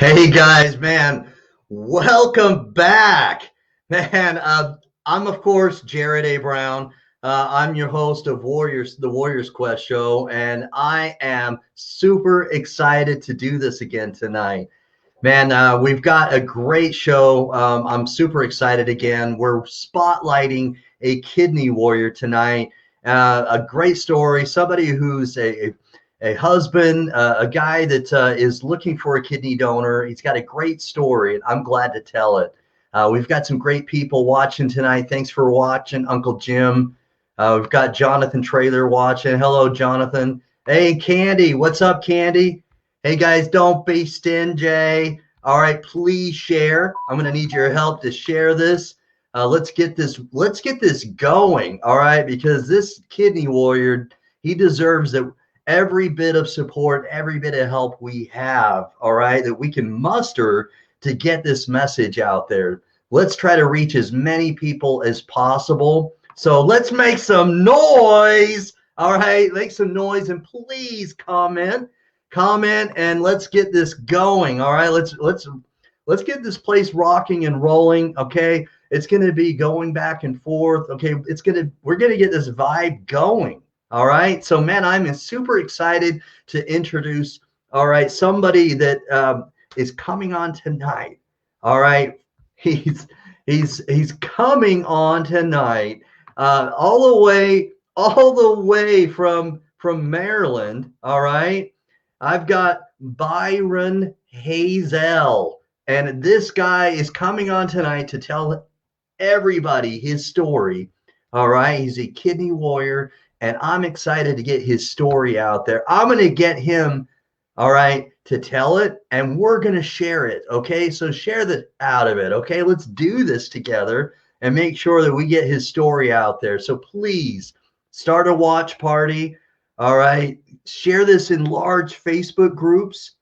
Hey guys, man, welcome back. Man, I'm of course Jared A. Brown. I'm your host of the Warriors Quest show, and I am super excited to do this again tonight. Man, we've got a great show. I'm super excited again. We're spotlighting a kidney warrior tonight. A great story, somebody who's a husband, a guy that is looking for a kidney donor. He's got a great story, and I'm glad to tell it. We've got some great people watching tonight. Thanks for watching, Uncle Jim. We've got Jonathan Traylor watching. Hello, Jonathan. Hey, Candy. What's up, Candy? Hey, guys, don't be stingy. All right, please share. I'm going to need your help to share this. Let's get this going. All right, because this kidney warrior, he deserves that every bit of support, every bit of help we have, all right, that we can muster to get this message out there. Let's try to reach as many people as possible. So let's make some noise. All right, make some noise, and please comment, and let's get this going. All right, let's get this place rocking and rolling. Okay, it's going to be going back and forth. Okay, we're gonna get this vibe going. All right. So, man, I'm super excited to introduce, all right, somebody that is coming on tonight. All right. He's coming on tonight all the way from Maryland. All right. I've got Byron Hazel, and this guy is coming on tonight to tell everybody his story. All right. He's a kidney warrior, and I'm excited to get his story out there. I'm going to get him, all right, to tell it, and we're going to share it, okay? So share the out of it, okay? Let's do this together and make sure that we get his story out there. So please start a watch party, all right? Share this in large Facebook groups.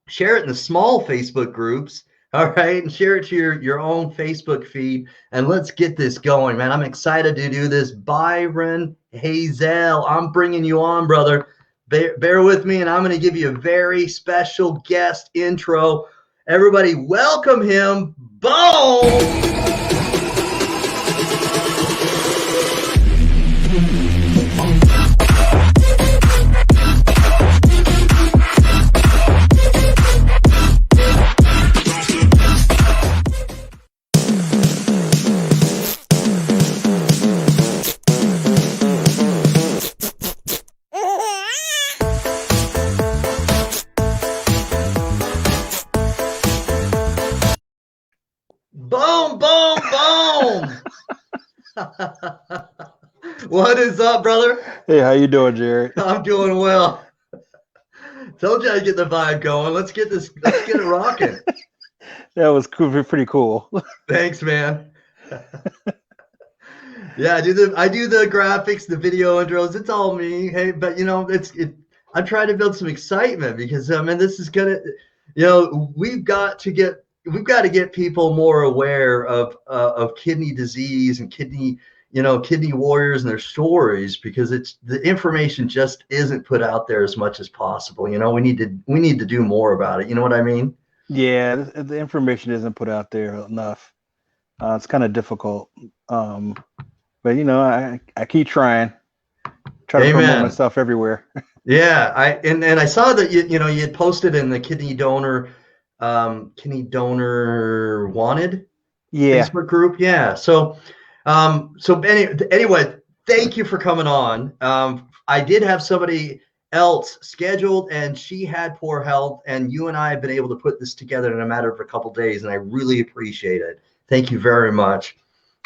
Share it in the small Facebook groups. All right, and share it to your own Facebook feed, and let's get this going, man. I'm excited to do this. Byron Hazel, I'm bringing you on, brother. Bear with me, and I'm going to give you a very special guest intro. Everybody, welcome him. Boom! Boom, boom, boom. What is up, brother? Hey, how you doing, Jared? I'm doing well. Told you I'd get the vibe going. Let's get it rocking. That was cool, pretty cool. Thanks, man. Yeah, I do the graphics, the video intros. It's all me. Hey, but I'm trying to build some excitement because this is gonna, we've got to get people more aware of kidney disease and kidney warriors and their stories, because the information just isn't put out there as much as possible. We need to do more about it. You know what I mean? Yeah, the information isn't put out there enough. It's kind of difficult. But I keep trying to promote myself everywhere. Yeah, I saw that you had posted in the kidney donor wanted Facebook group. Yeah. So anyway, thank you for coming on. I did have somebody else scheduled, and she had poor health, and you and I have been able to put this together in a matter of a couple of days, and I really appreciate it. Thank you very much.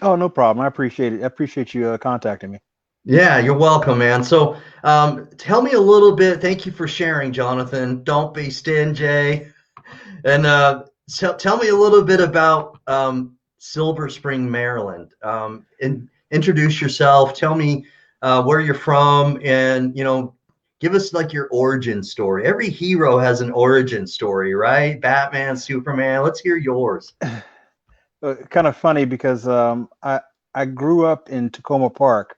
Oh, no problem. I appreciate it. I appreciate you contacting me. Yeah, you're welcome, man. So tell me a little bit. Thank you for sharing, Jonathan. Don't be stingy. And so tell me a little bit about Silver Spring, Maryland. Introduce yourself. Tell me where you're from, and give us like your origin story. Every hero has an origin story, right? Batman, Superman. Let's hear yours. Kind of funny because I grew up in Tacoma Park,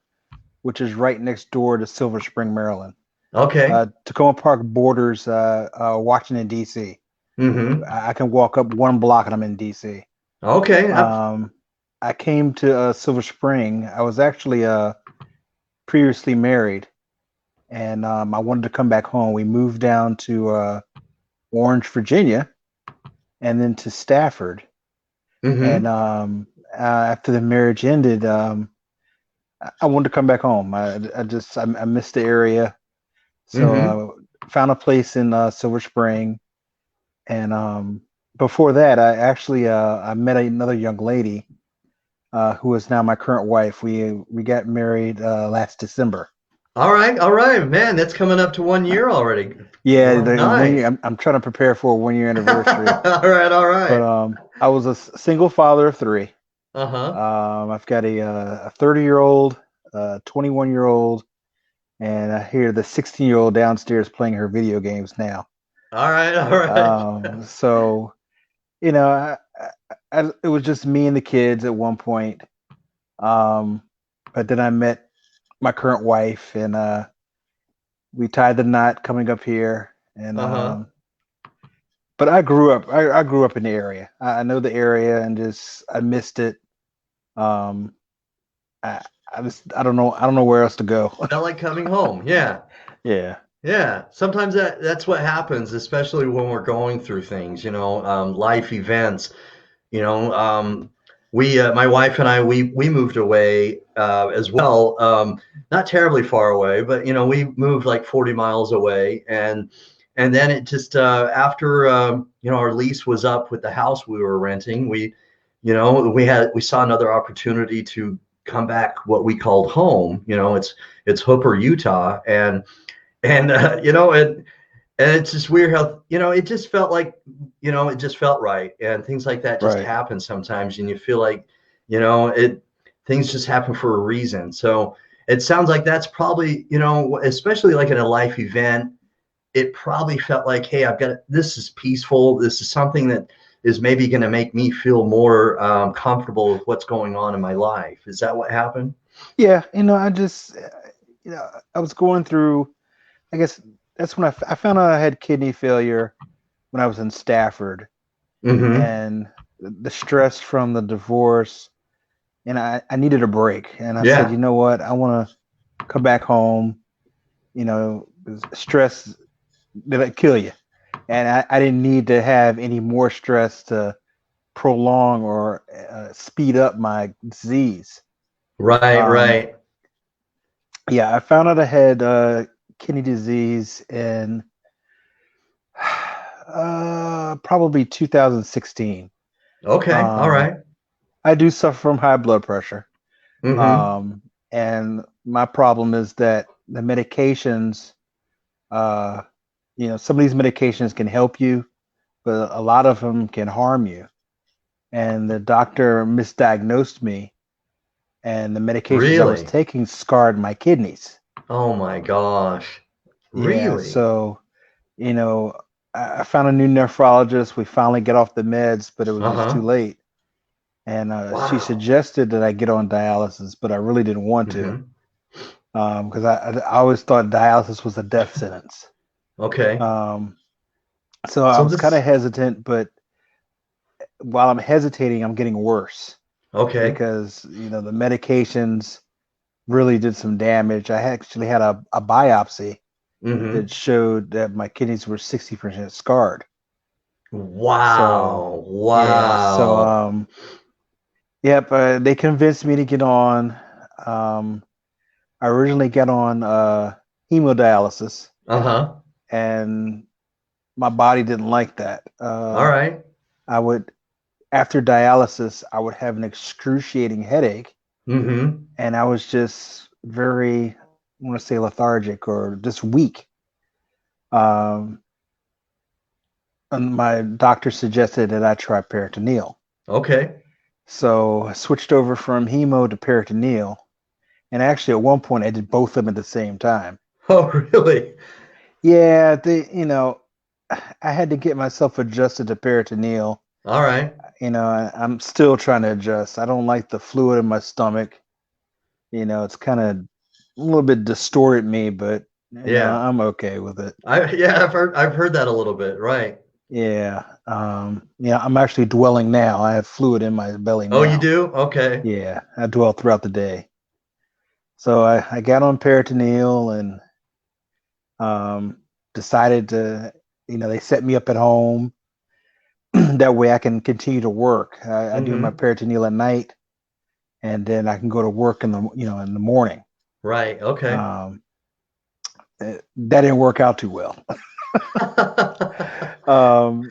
which is right next door to Silver Spring, Maryland. Okay. Tacoma Park borders Washington, D.C. Mm-hmm. I can walk up one block and I'm in DC. Okay. Um, I came to Silver Spring. I was actually previously married, and I wanted to come back home. We moved down to Orange, Virginia, and then to Stafford. And Mm-hmm. after the marriage ended, I wanted to come back home. I missed the area, so Mm-hmm. found a place in Silver Spring. And before that, I met another young lady who is now my current wife. We got married last December. All right, man. That's coming up to 1 year already. Yeah, Well, the 1 year. nice. I'm trying to prepare for a 1 year anniversary. All But right. I was a single father of three. Uh-huh. I've got a 30-year-old, 21-year-old, and I hear the 16-year-old downstairs playing her video games now. All right, all right. So you know, it was just me and the kids at one point. Um, but then I met my current wife, and we tied the knot coming up here. And Uh-huh. but I grew up. I grew up in the area. I know the area, and just I missed it. Um, I I don't know. I don't know where else to go. Felt like coming home. Yeah. Yeah. Yeah. Sometimes that's what happens, especially when we're going through things, life events. You know, we, my wife and I, we moved away as well. Not terribly far away, but we moved like 40 miles away, and then it just after our lease was up with the house we were renting, we saw another opportunity to come back what we called home. It's Hooper, Utah, and and it's just weird how, it just felt like, it just felt right. And things like that just Right. happen sometimes. And you feel like, things just happen for a reason. So it sounds like that's probably, especially like in a life event, it probably felt like, hey, this is peaceful. This is something that is maybe going to make me feel more comfortable with what's going on in my life. Is that what happened? Yeah. I just I was going through. I guess that's when I found out I had kidney failure when I was in Stafford, Mm-hmm. and the stress from the divorce, and I needed a break. And I said, you Yeah. know what? I want to come back home. Stress did it kill you? And I didn't need to have any more stress to prolong or speed up my disease. Right. Um, Right. yeah, I found out I had kidney disease in probably 2016. Okay. All Um, right. I do suffer from high blood pressure. Mm-hmm. Um, and my problem is that the medications, uh, some of these medications can help you, but a lot of them can harm you. And the doctor misdiagnosed me, and the medications I was Really? taking scarred my kidneys. Oh my gosh. Yeah, Really? so, you know, I found a new nephrologist. We finally get off the meds, but it was just too Uh-huh. late. And she Wow. suggested that I get on dialysis, but I really didn't want to Mm-hmm. because I always thought dialysis was a death sentence. Okay. Um, so I So was kind of this, hesitant, but while I'm hesitating, I'm getting worse okay. because the medications really did some damage. I actually had a biopsy that Mm-hmm. showed that my kidneys were 60% scarred. So Wow. yeah, so Wow. yep, they convinced me to get on. Um, I originally got on hemodialysis, Uh-huh. and my body didn't like that. All right. I would After dialysis, I would have an excruciating headache, Mm-hmm. and I was just very, I want to say lethargic or just weak. Um, and my doctor suggested that I try peritoneal. Okay. So I switched over from hemo to peritoneal. And actually, at one point, I did both of them at the same time. Oh, really? Yeah, I had to get myself adjusted to peritoneal. All right. I'm still trying to adjust. I don't like the fluid in my stomach. It's kind of a little bit distorted me, but Yeah. I'm okay with it. Yeah, I've heard that a little bit. Right. Yeah. Yeah, I'm actually dwelling now. I have fluid in my belly Oh, you now. do? Okay. Yeah, I dwell throughout the day. So I got on peritoneal and um, decided to, they set me up at home. That way I can continue to work. I do my Mm-hmm. peritoneal at night, and then I can go to work in the morning. Right. Okay. Um, that didn't work out too well. um,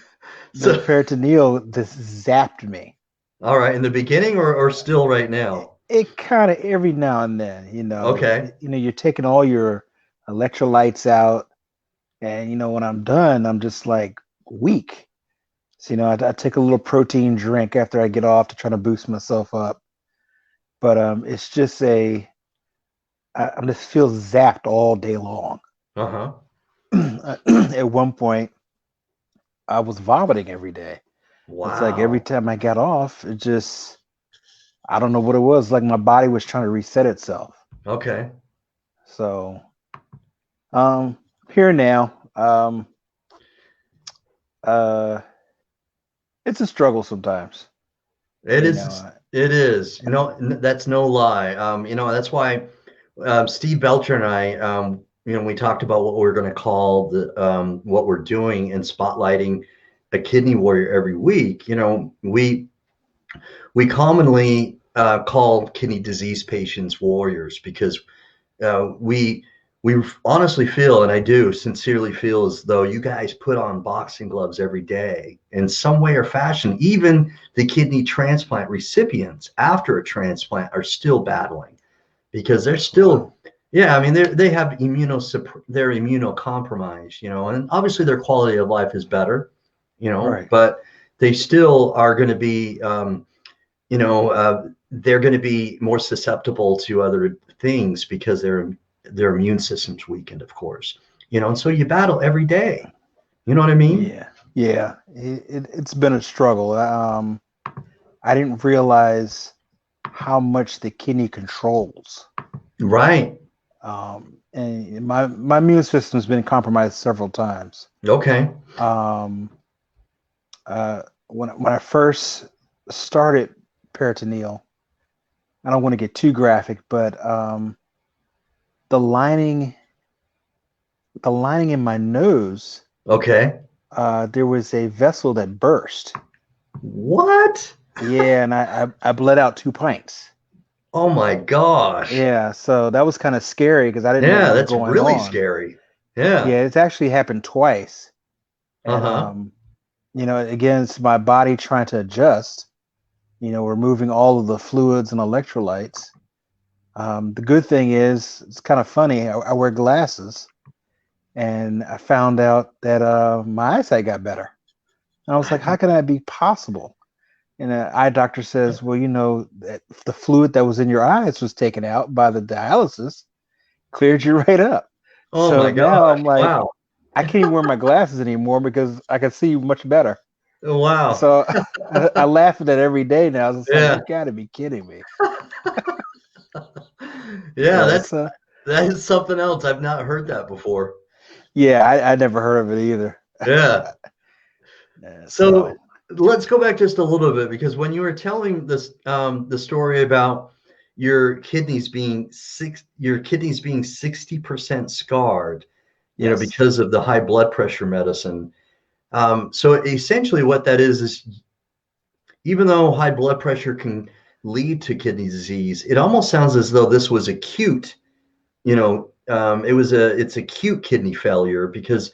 the So, peritoneal just zapped me. all right. In the beginning or still right It, now? it kind of every now and then, Okay. you're taking all your electrolytes out, and when I'm done, I'm just like weak. So I take a little protein drink after I get off to try to boost myself up, but it's just I just feel zapped all day long. Uh-huh. At one point, I was vomiting every day. It's like every Wow. time I got off, it just, I don't know what it was. Like my body was trying to reset itself. Okay. So, um, here now, uh, it's a struggle sometimes. It You know, is. It is. That's no lie. That's why Steve Belcher and I, we talked about what we're going to call what we're doing and spotlighting a kidney warrior every week. We commonly call kidney disease patients warriors because we honestly feel, and I do sincerely feel, as though you guys put on boxing gloves every day in some way or fashion. Even the kidney transplant recipients after a transplant are still battling because they're wow. still, yeah, I mean, they have they're immunocompromised, and obviously their quality of life is better, Right. but they still are going to be they're going to be more susceptible to other things because their immune system's weakened, of course. And so you battle every day. You know what I mean? Yeah. Yeah. It's been a struggle. I didn't realize how much the kidney controls. Right. And my immune system's been compromised several times. Okay. Um, when I first started peritoneal, I don't want to get too graphic, but the lining the lining in my nose, Okay. there was a vessel that burst. What? Yeah, and I bled out 2 pints. Oh my gosh. Yeah, so that was kind of scary because I didn't know Yeah, what was that's going really on. scary. Yeah. Yeah, it's actually happened twice. And Uh-huh. again, it's my body trying to adjust, removing all of the fluids and electrolytes. The good thing is, it's kind of funny. I wear glasses, and I found out that my eyesight got better. And I was like, how can that be possible? And an eye doctor says, well, that the fluid that was in your eyes was taken out by the dialysis, cleared you right up. Oh So my now gosh. I'm like, Wow. I can't even wear my glasses anymore because I can see much better. Wow. So I laugh at that every day now. It's like, Yeah. you got to be kidding me. Yeah, So that's it's that is something else. I've not heard that before. yeah, I never heard of it either. Yeah. Yeah, So so let's go back just a little bit because when you were telling the story about your kidneys being 60% scarred, yes, because of the high blood pressure medicine. So essentially what that is even though high blood pressure can lead to kidney disease, it almost sounds as though this was acute, it's acute kidney failure because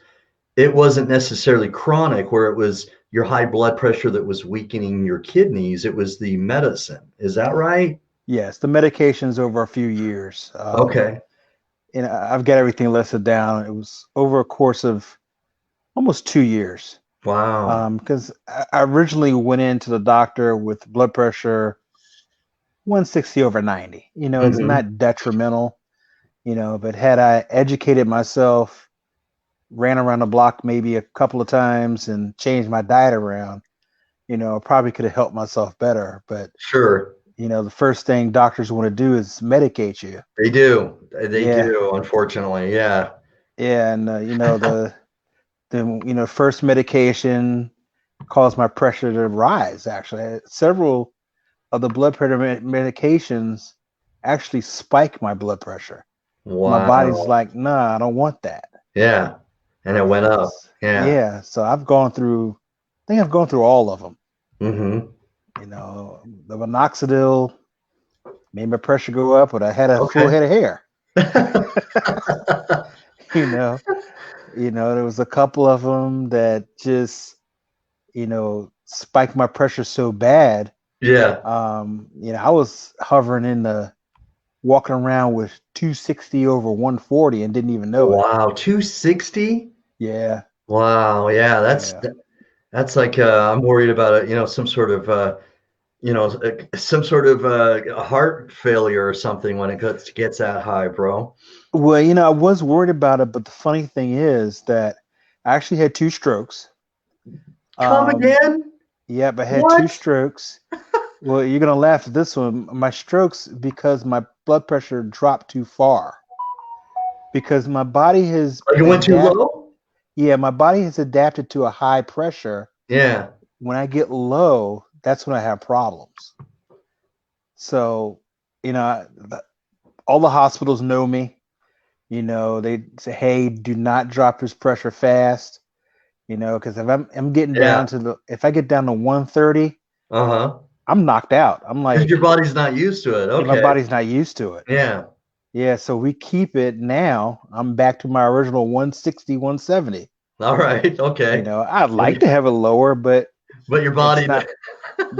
it wasn't necessarily chronic where it was your high blood pressure that was weakening your kidneys. It was the medicine. Is that right? yes, the medications over a few years. Okay. I've got everything listed down. It was over a course of almost 2 years. Wow. Because I originally went into the doctor with blood pressure 160 over 90. It's Hmm. not detrimental, but had I educated myself, ran around the block maybe a couple of times and changed my diet around, I probably could have helped myself better. But, Sure. the first thing doctors want to do is medicate you. They do. They Yeah. do, unfortunately. Yeah. Yeah. And, the the first medication caused my pressure to rise. Actually, several of the blood pressure medications actually spike my blood pressure. My body's Wow. like, nah, I don't want that. Yeah. And it went up. Yeah. Yeah. So I think I've gone through all of them. Mm-hmm. The minoxidil made my pressure go up, but I had a full Okay. head of hair. you know, there was a couple of them that just, spiked my pressure so bad. Yeah. I was hovering walking around with 260 over 140 and didn't even know it. Wow. 260? Yeah. Wow. Yeah. Yeah. That's like I'm worried about some sort of some sort of heart failure or something when it gets that high, bro. Well, I was worried about it, but the funny thing is that I actually had two strokes. Come Um, again? yep, I had two What? strokes. Well, you're gonna laugh at this one. My strokes because my blood pressure dropped too far. Because my body has Like it went too adapted. low? Yeah, my body has adapted to a high pressure. Yeah. When I get low, that's when I have problems. So, you know, all the hospitals know me. They say, "Hey, do not drop his pressure fast." Because if I'm getting Yeah. down if I get down to 130, Uh-huh. I'm knocked out. I'm Because your like, body's not used to it. yeah, my Okay. body's not used to it. Yeah. Yeah, so we keep it now. I'm back to my original 160, 170. All right. Okay. I'd But like to have it lower, but but your it's body, not.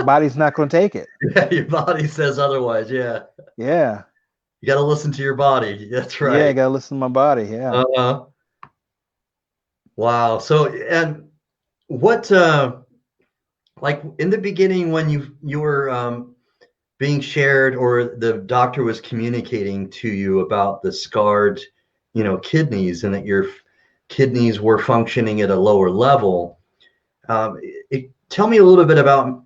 Body's not going to take it. yeah, your body says otherwise. Yeah. Yeah, You got to listen to your body. That's yeah, I right. gotta listen to my body. Yeah. Uh-huh. Wow. So, and what, like in the beginning when you were being shared or the doctor was communicating to you about the scarred, kidneys and that your kidneys were functioning at a lower level, tell me a little bit about,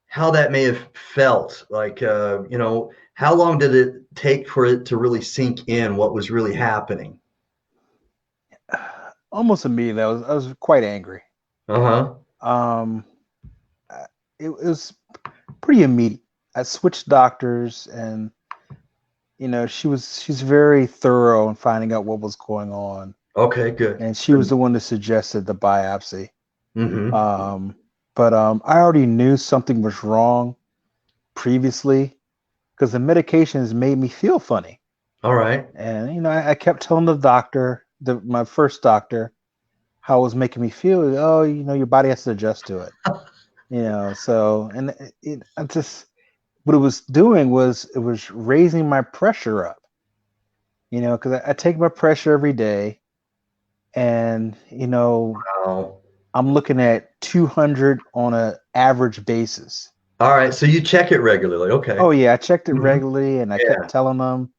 how that may have felt like, how long did it take for it to really sink in what was really happening? Almost immediately, I was quite angry. Uh-huh. Um, it was pretty immediate. I switched doctors, and she's very thorough in finding out what was going on, Okay, good. and she was the one that suggested the biopsy. Mm-hmm. But I already knew something was wrong previously because the medications made me feel funny. All right. And I kept telling the doctor, my first doctor, how it was making me feel. Oh, your body has to adjust to it. So and I just what it was doing was it was raising my pressure up. Because I take my pressure every day, and Wow. I'm looking at 200 on an average basis. All right. So you check it regularly. Okay. Oh yeah, I checked it Hmm. regularly, and I kept Yeah. telling them,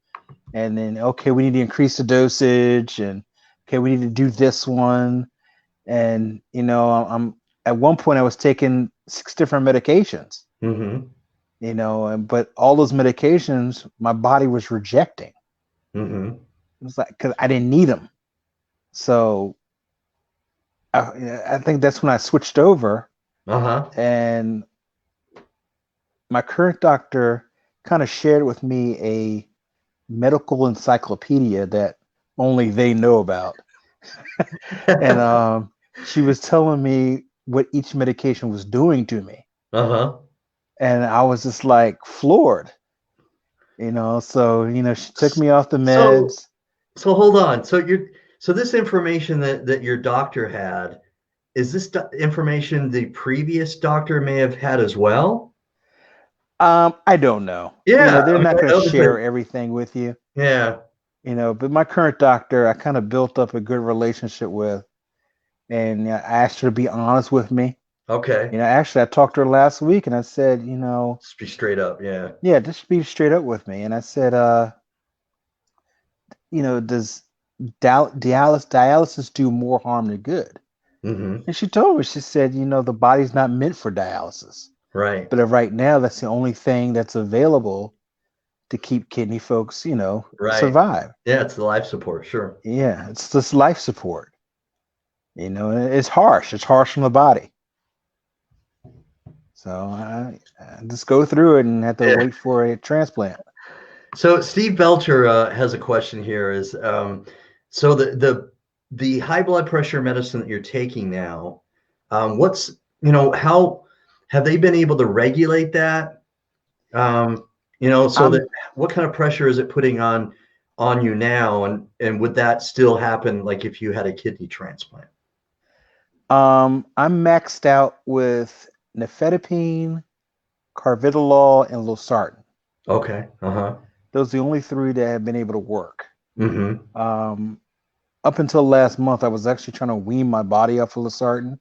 and then okay, we need to increase the dosage, and okay, we need to do this one, and I'm at one point I was taking 6 different medications, Mm-hmm. but all those medications my body was rejecting. Mm-hmm. It was like because I didn't need them, so I think that's when I switched over, Uh-huh. and my current doctor kind of shared with me a medical encyclopedia that only they know about. And she was telling me what each medication was doing to me. Uh-huh. And I was just like floored, So, she took me off the So meds. so hold on. So this information that your doctor had, is this information the previous doctor may have had as well? I don't know. Yeah. They're I mean, not I going to know share that. everything with you, Yeah. but my current doctor, I kind of built up a good relationship with, and I asked her to be honest with me. Okay. Actually, I talked to her last week, and I said, Just be straight up. Yeah. yeah, just be straight up with me. And I said, does dialysis do more harm than good? Mm-hmm. And she told me, she said, the body's not meant for dialysis. Right. But right now, that's the only thing that's available to keep kidney folks, Right. survive. Yeah, it's the life support. Sure. Yeah, it's just life support. And it's harsh. It's harsh on the body. So I just go through it and have to Yeah. wait for a transplant. So Steve Belcher has a question here. Is so the high blood pressure medicine that you're taking now, what's how have they been able to regulate that? Um, so that I'm what kind of pressure is it putting on you now, and would that still happen like if you had a kidney transplant? I'm maxed out with nifedipine, carvedilol, and losartan. Okay. Uh-huh. Those are the only three that have been able to work. Mm-hmm. Um, Up until last month, I was actually trying to wean my body off of losartan.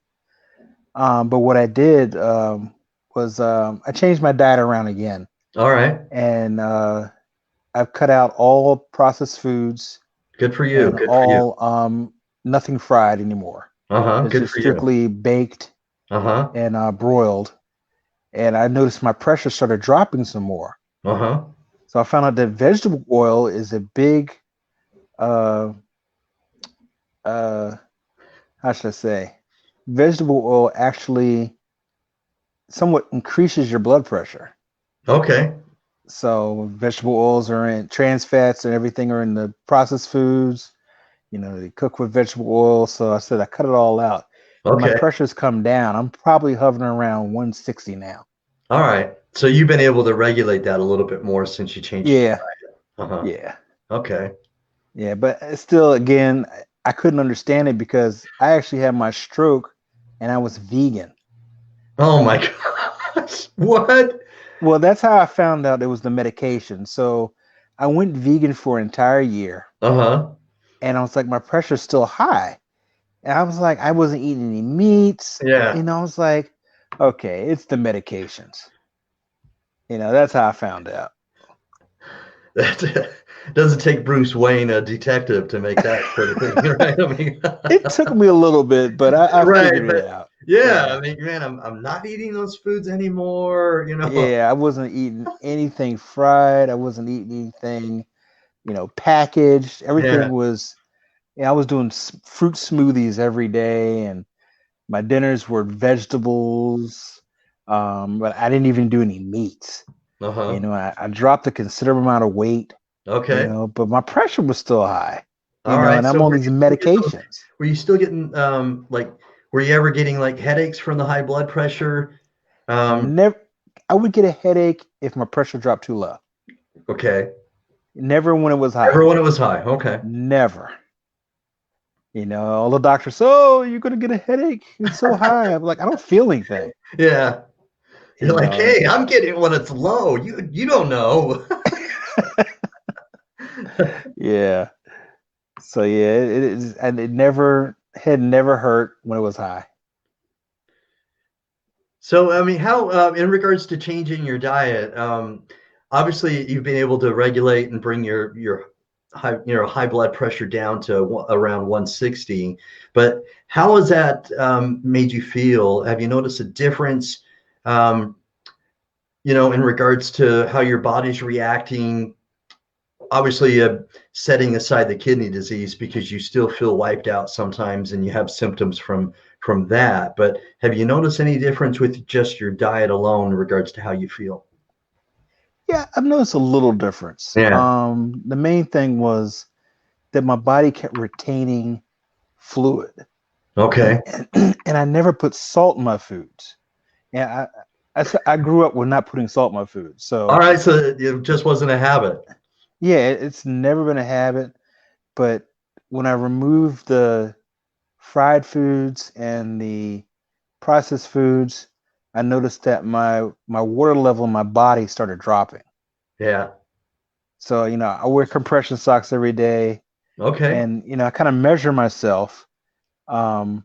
But what I did was I changed my diet around again, All right. and I've cut out all processed foods Good for you. and Good for you. all nothing fried anymore. Uh-huh. It's Good just for you. strictly baked Uh-huh. and broiled. And I noticed my pressure started dropping some more. Uh-huh. So I found out that vegetable oil is a big, uh, uh, how should I say, vegetable oil actually somewhat increases your blood pressure. Okay. So vegetable oils are in trans fats and everything are in the processed foods. They cook with vegetable oil. So I said I cut it all out, and my Okay. pressure's come down. I'm probably hovering around 160 now. All right. So you've been able to regulate that a little bit more since you changed Yeah, your diet. Uh-huh. yeah, Okay. yeah. But still, again, I couldn't understand it because I actually had my stroke, and I was vegan. Oh my gosh. What? Well, that's how I found out it was the medication. So I went vegan for an entire year, Uh-huh. and I was like, my pressure's still high. And I was like, I wasn't eating any meats. Yeah. I was like, okay, it's the medications. That's how I found out. That doesn't take Bruce Wayne, a detective, to make that sort of thing, right? I mean, It took me a little bit, but I right, figured it but out. yeah, I Yeah. mean, man, I'm not eating those foods anymore. Yeah, I wasn't eating anything fried. I wasn't eating anything, packaged. Everything Yeah. was, I was doing fruit smoothies every day, and my dinners were vegetables. But I didn't even do any meats. Uh-huh. I dropped a considerable amount of weight, Okay. but my pressure was still high, All right. and So I'm on these medications. were you still getting like were you ever getting like headaches from the high blood pressure? Um, Never, I would get a headache if my pressure dropped too low. okay. Never when it was high. Everyone it was high. Okay. Never. All the doctors, oh, you're gonna get a headache. It's so high. I'm like, I don't feel anything. Yeah. You You're like, know, hey, I'm getting it when it's low. You don't know. yeah. So yeah, it is, and it never had never hurt when it was high. So, I mean, how, in regards to changing your diet, obviously you've been able to regulate and bring your high blood pressure down to around 160. But how has that made you feel? Have you noticed a difference, um, in regards to how your body's reacting? Obviously, setting aside the kidney disease because you still feel wiped out sometimes and you have symptoms from that. But have you noticed any difference with just your diet alone in regards to how you feel? Yeah, I've noticed a little difference. Yeah. The main thing was that my body kept retaining fluid, and Okay. and I never put salt in my foods. And I grew up with not putting salt in my food, All so right. So it just wasn't a habit. yeah, it's never been a habit. But when I removed the fried foods and the processed foods, I noticed that my water level in my body started dropping. Yeah. So, I wear compression socks every day, Okay. and I kind of measure myself um,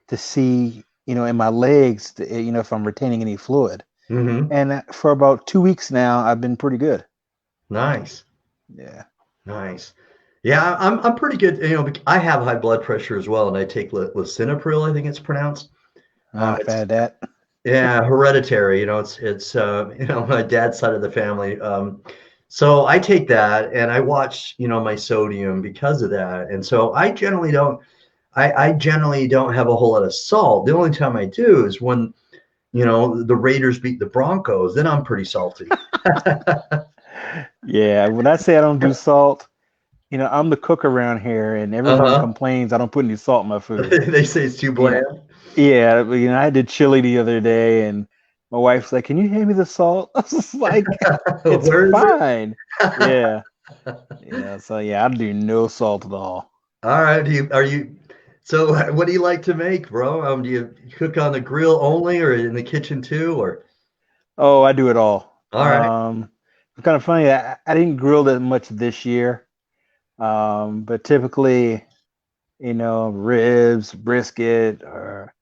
to see, in my legs, if I'm retaining any fluid. Mm-hmm. And for about 2 weeks now, I've been pretty good. Nice. Yeah. Nice. Yeah, I'm pretty good. I have high blood pressure as well, and I take lisinopril, I think it's pronounced. I've It's had that. Yeah, hereditary. It's my dad's side of the family. So I take that and I watch my sodium because of that. And so I generally don't. I generally don't have a whole lot of salt. The only time I do is when, the Raiders beat the Broncos. Then I'm pretty salty. Yeah, when I say I don't do salt, I'm the cook around here, and everyone Uh-huh. complains I don't put any salt in my food. They say it's too You know, bland. yeah, but, I did chili the other day, and my wife's like, "Can you hand me the salt?" I was just like, "It's Where is it? fine." Yeah, so yeah, I do no salt at all. All right. So what do you like to make, bro? Do you cook on the grill only or in the kitchen too? Or Oh, I do it all. all right. It's kind of funny. I didn't grill that much this year, but typically, ribs, brisket, or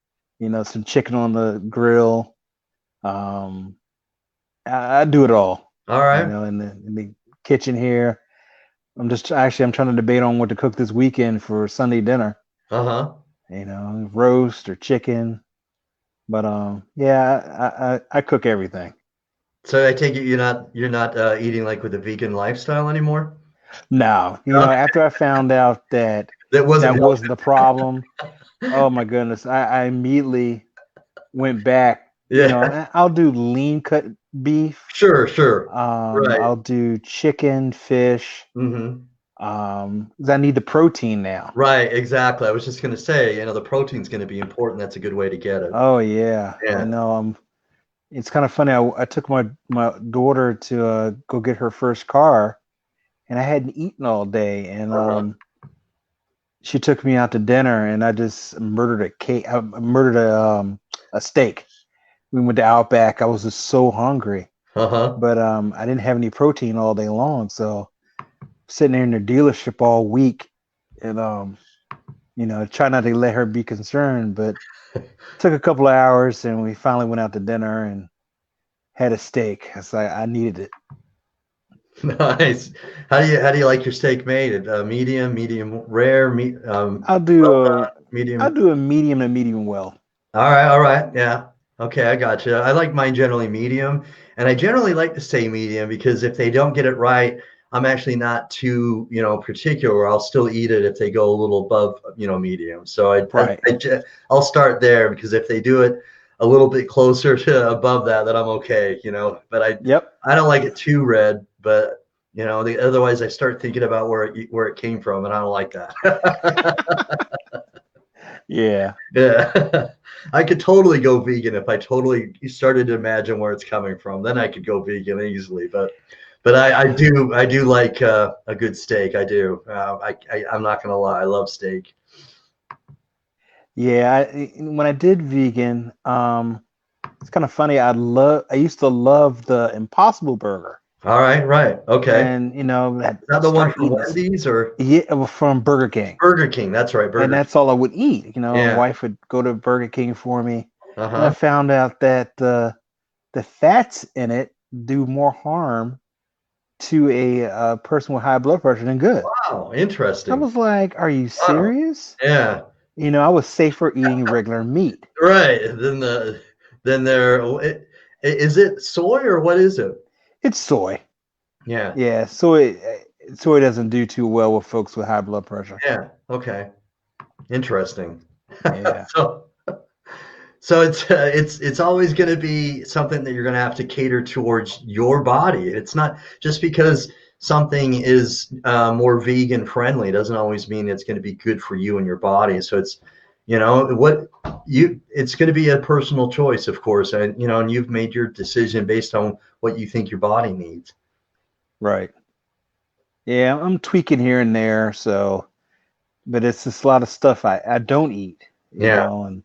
some chicken on the grill. Um, I do it all. All right. In the kitchen here. I'm trying to debate on what to cook this weekend for Sunday dinner. Uh-huh. Roast or chicken. But yeah, I cook everything. So I take it you're not eating like with a vegan lifestyle anymore? Now, No, after I found out that that wasn't that wasn't the helping. problem, oh my goodness, I immediately went back. Yeah. I'll do lean cut beef. Sure, sure. Right. I'll do chicken, fish. Mm-hmm. 'Cause I need the protein now. Right, exactly. I was just gonna say, the protein's gonna be important. That's a good way to get it. Oh yeah, Yeah. It's kind of funny. I took my daughter to go get her first car, and I hadn't eaten all day, and Uh-huh. she took me out to dinner, and I just murdered a cake. I murdered a steak. We went to Outback. I was just so hungry, Uh-huh. but I didn't have any protein all day long, so sitting there in the dealership all week, and try not to let her be concerned, but took a couple of hours, and we finally went out to dinner and had a steak. It's like I needed it. Nice. How do you like your steak made? Medium rare, I'll do well a done, medium. I'll do a medium to medium well. All right, all right. Yeah. Okay, I got you. I like mine generally medium, and I generally like to stay medium because if they don't get it right, I'm actually not too, particular. I'll still eat it if they go a little above, medium. So Right. I'll start there because if they do it a little bit closer to above that, then I'm okay. But Yep. I don't like it too red, but otherwise I start thinking about where it came from, and I don't like that. Yeah. Yeah. I could totally go vegan if I totally started to imagine where it's coming from. Then I could go vegan easily. But I do like a good steak. I do. I'm not gonna lie. I love steak. Yeah. When I did vegan, it's kind of funny. I used to love the Impossible Burger, All right, right. Okay. and I Not the one started from eating this. Wendy's or Yeah, it was from Burger King, Burger King. That's right, and Burger King. that's all I would eat. My Yeah. wife would go to Burger King for me, and I Uh-huh. found out that the fats in it do more harm to a person with high blood pressure than good. Wow, I interesting. was like, "Are you Wow. serious?" Yeah. I was safer eating regular meat. Right. Then there is it soy or what is it? It's soy. Yeah. Yeah, soy doesn't do too well with folks with high blood pressure. Yeah. Okay. Interesting. Yeah, So so it's always going to be something that you're going to have to cater towards your body. It's not just because something is more vegan friendly doesn't always mean it's going to be good for you and your body. So what it's going to be a personal choice, of course, and you've made your decision based on what you think your body needs. right. Yeah, I'm tweaking here and there, but it's just a lot of stuff I don't eat, Yeah, and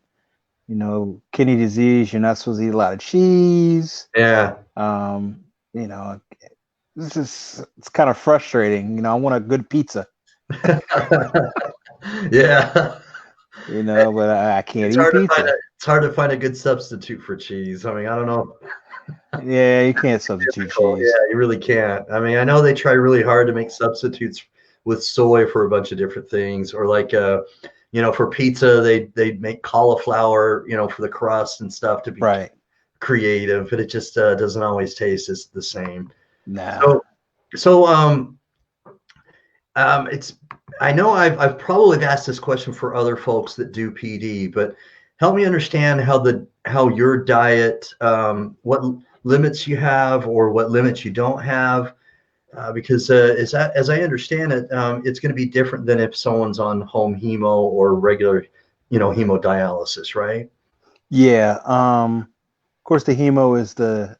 kidney disease, you're not supposed to eat a lot of cheese. yeah, Um, you know, it's kind of frustrating. I want a good pizza, yeah. but I can't It's eat hard to find a pizza. it's hard to find a good substitute for cheese. I mean, I don't know. Yeah, you can't substitute Difficult. Yeah, cheese. you really can't. I mean, I know they try really hard to make substitutes with soy for a bunch of different things, or like for pizza they make cauliflower, for the crust and stuff to be Right. creative, but it just doesn't always taste as the same. Nah. So so It's I know I've probably asked this question for other folks that do PD, but help me understand how your diet, what limits you have or what limits you don't have, because as I understand it, it's going to be different than if someone's on home hemo or regular, hemodialysis, right? Yeah. Of course, the hemo is the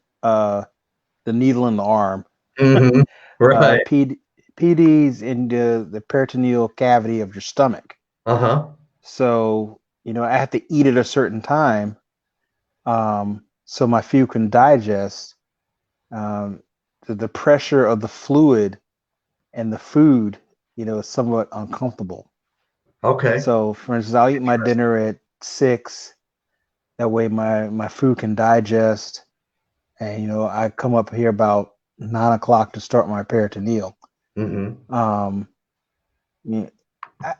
needle in the arm. Hmm. Uh, Right. PD, PD's in the peritoneal cavity of your stomach. Uh-huh. So, I have to eat at a certain time, so my food can digest. Um, the pressure of the fluid and the food, is somewhat uncomfortable. Okay. So, for instance, I'll eat my Interesting. dinner at 6. That way, my food can digest, and I come up here about 9 o'clock to start my peritoneal. Hmm. Um, yeah,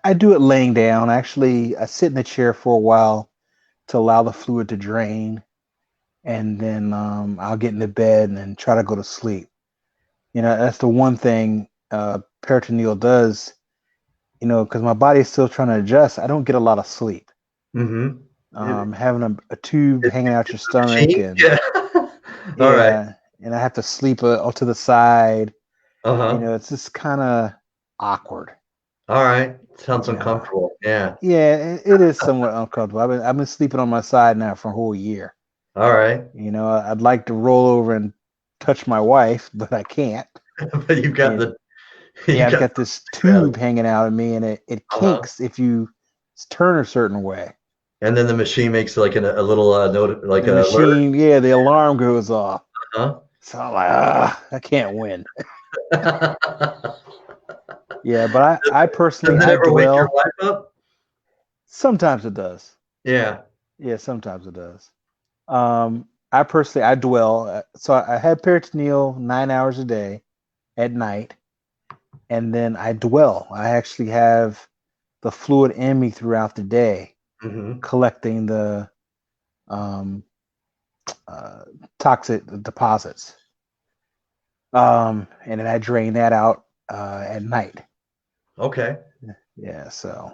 I do it laying down. Actually, I sit in the chair for a while to allow the fluid to drain, and then I'll get into bed and then try to go to sleep. That's the one thing peritoneal does. Because my body is still trying to adjust. I don't get a lot of sleep. Hmm. It, Having a tube hanging out your it's a stomach, machine. and Yeah. All right. yeah, and I have to sleep off to the side. Uh-huh. It's just kind of awkward. All right. Sounds You know, uncomfortable. Yeah. yeah, it is somewhat uncomfortable. I've been sleeping on my side now for a whole year. All right. I'd like to roll over and touch my wife, but I can't. But you've got And the yeah, you've I've got got this the bed. tube hanging out of me, and it Uh-huh. kinks if you turn a certain way. And then the machine makes like a little note, like The a alert. machine, yeah, the alarm goes off. Huh? So I'm like, I can't win. Yeah, but I personally, Does it I ever wake your dwell. wife up? Sometimes it does. Yeah. Yeah, sometimes it does. I personally, I dwell. So I had peritoneal 9 hours a day at night, and then I dwell. I actually have the fluid in me throughout the day, Hmm. collecting the um, uh, toxic deposits. And then I drain that out at night. Okay. Yeah, so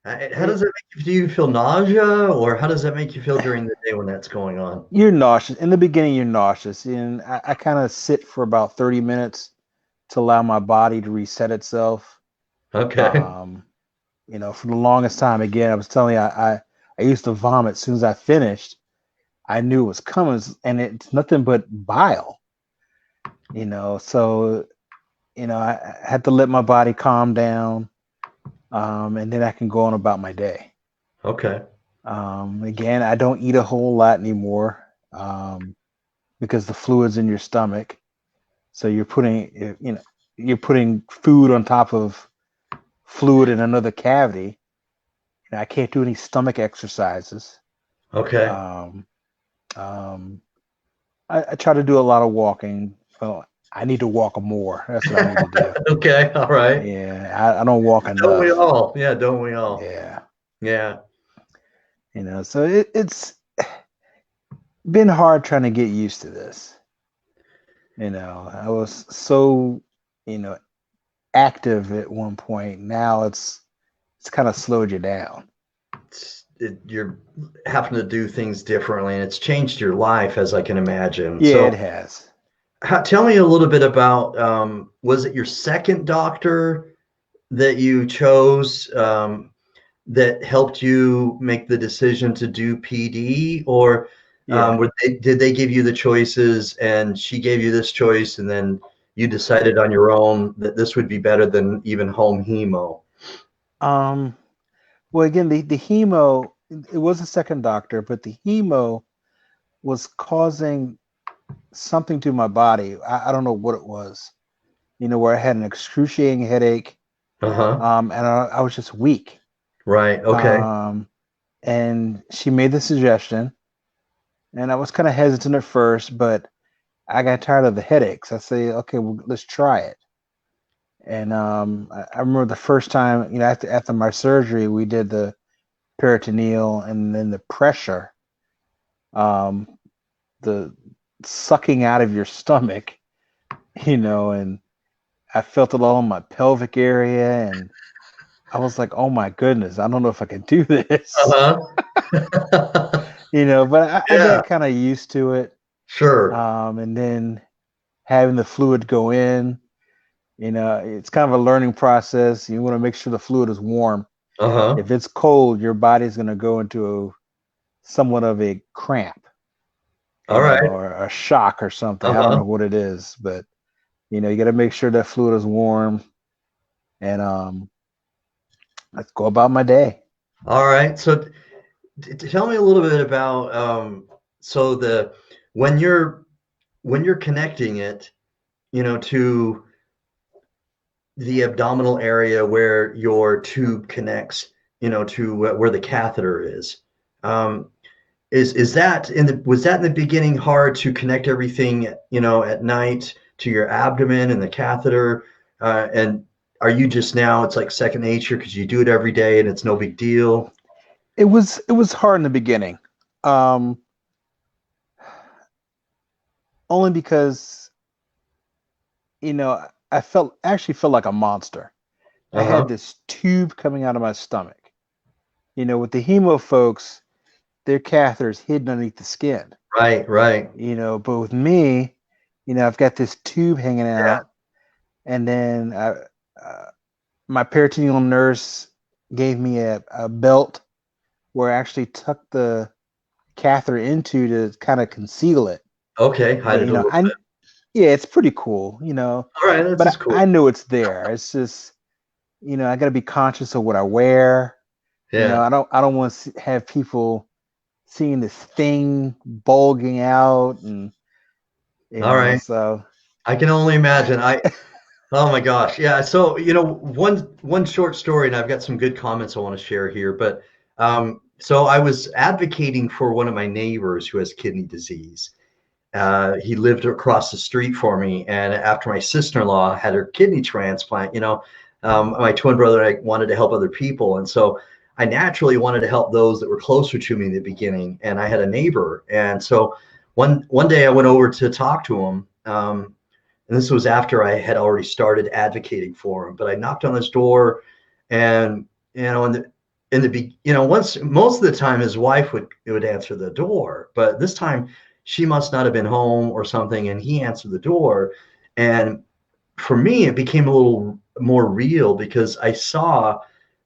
How does it, it make you? Do you feel nausea, or how does that make you feel during the day when that's going on? you're nauseous. In the beginning, you're nauseous, and I kind of sit for about 30 minutes to allow my body to reset itself. Okay. Um, for the longest time, again, I was telling you, I used to vomit as soon as I finished. I knew it was coming, and it's nothing but bile. So I had to let my body calm down, and then I can go on about my day. Okay. Again, I don't eat a whole lot anymore, because the fluid's in your stomach. So you're putting food on top of fluid in another cavity. I can't do any stomach exercises. Okay. Um, um, I try to do a lot of walking. Well, I need to walk more. That's what I need to do. Okay. All right. Yeah, I don't walk Don't we enough. all? Yeah. Don't we all? Yeah, Yeah. so it's been hard trying to get used to this. I was so, you know, active at one point. Now it's kind of slowed you down. You're having to do things differently, and it's changed your life, as I can imagine. Yeah, So, it has. tell me a little bit about, was it your second doctor that you chose, that helped you make the decision to do PD, or Yeah. did they give you the choices and she gave you this choice, and then you decided on your own that this would be better than even home hemo? Um, well, again, the hemo, it was a second doctor, but the hemo was causing something to my body. I don't know what it was. Where I had an excruciating headache, Uh-huh. and I was just weak. Right. Okay. Um, and she made the suggestion, and I was kind of hesitant at first, but I got tired of the headaches. I say, okay, well, let's try it. And I remember the first time, after my surgery, we did the peritoneal and then the pressure, um, the sucking out of your stomach, and I felt it all in my pelvic area, and I was like, oh my goodness, I don't know if I can do this. Uh-huh. But I Yeah, got kind of used to it. sure. And then having the fluid go in, it's kind of a learning process. You want to make sure the fluid is warm. Uh-huh. If it's cold, your body's going to go into somewhat of a cramp, All right. or a shock or something. I don't Uh-huh. know what it is, but you got to make sure that fluid is warm, and let's go about my day. All right. So tell me a little bit about so the when you're connecting it, to the abdominal area where your tube connects, to where the catheter is. Um, is that in the was that in the beginning hard to connect everything, at night to your abdomen and the catheter? And are you just now it's like second nature because you do it every day and it's no big deal? It was hard in the beginning, um, only because I actually felt like a monster. I had Uh-huh. this tube coming out of my stomach. With the hemo folks, their catheters hidden underneath the skin. Right, right. But with me, I've got this tube hanging Yeah. out, and then my peritoneal nurse gave me a belt where I actually tucked the catheter into to kind of conceal it. Okay, hide And, it a little I bit. yeah, it's pretty cool, All right, that's but just I cool. know it's there. It's just, I got to be conscious of what I wear. Yeah. I don't want to have people seeing this thing bulging out, and All right. so I can only I, imagine. Oh my gosh. Yeah. So, one short story, and I've got some good comments I want to share here. But so I was advocating for one of my neighbors who has kidney disease. He lived across the street for me, and after my sister-in-law had her kidney transplant, my twin brother and I wanted to help other people, and so I naturally wanted to help those that were closer to me in the beginning. And I had a neighbor, and so one day I went over to talk to him. And this was after I had already started advocating for him. But I knocked on his door, and once most of the time his wife would answer the door, but this time she must not have been home or something, and he answered the door. And for me, it became a little more real because I saw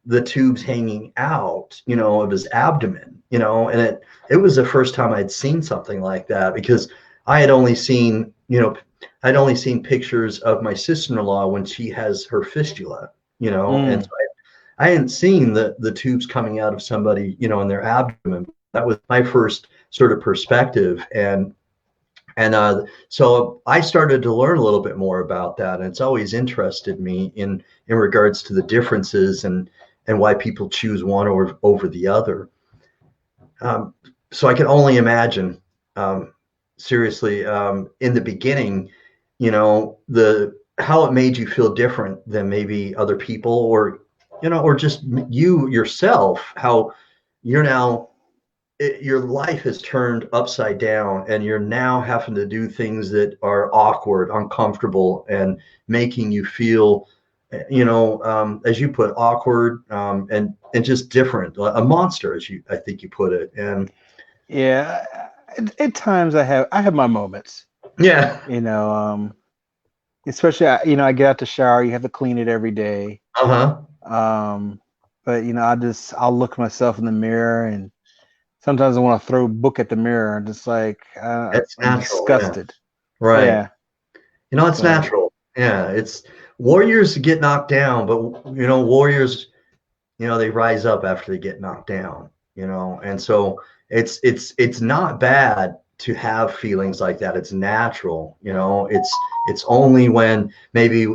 the tubes hanging out, of his abdomen, and it was the first time I'd seen something like that because I had only seen, I'd only seen pictures of my sister-in-law when she has her fistula, and so mm, I hadn't seen the tubes coming out of somebody, in their abdomen. That was my first sort of perspective, and so I started to learn a little bit more about that, and it's always interested me in regards to the differences and why people choose one over the other. Um, so I can only imagine, um, seriously, in the beginning, the how it made you feel different than maybe other people, or just you yourself, how you're now your life has turned upside down and you're now having to do things that are awkward, uncomfortable, and making you feel, as you put, awkward, and just different, a monster, as you I think you put it. And yeah, at times I have my moments, yeah. you know, um, especially I get out the shower. You have to clean it every day. Uh-huh. Um, but I'll look myself in the mirror, and sometimes I want to throw a book at the mirror. I'm just like It's I'm natural, yeah. disgusted. Right. Yeah. It's So natural. Yeah, it's warriors get knocked down, but warriors, they rise up after they get knocked down, and so it's not bad to have feelings like that. It's natural, it's only when maybe,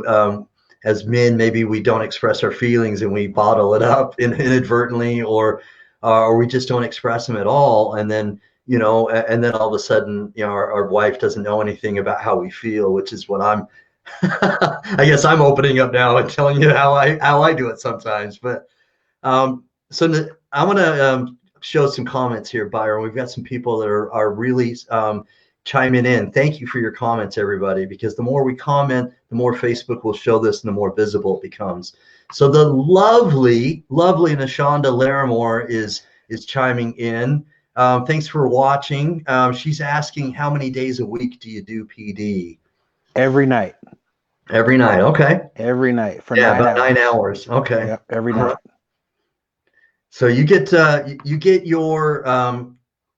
as men, maybe we don't express our feelings and we bottle it up inadvertently, or we just don't express them at all, and then and then all of a sudden, our wife doesn't know anything about how we feel, which is what I'm I guess I'm opening up now and telling you how I do it sometimes. But I want to show some comments here, Byron. We've got some people that are really chiming in. Thank you for your comments, everybody, because the more we comment, the more Facebook will show this and the more visible it becomes. So the lovely Nashonda Larimore is chiming in. Thanks for watching. She's asking, how many days a week do you do PD? Every night. Every night. Okay. Every night for Yeah, 9 about hours. 9 hours. Okay. Yep, every Uh-huh. night. So you get your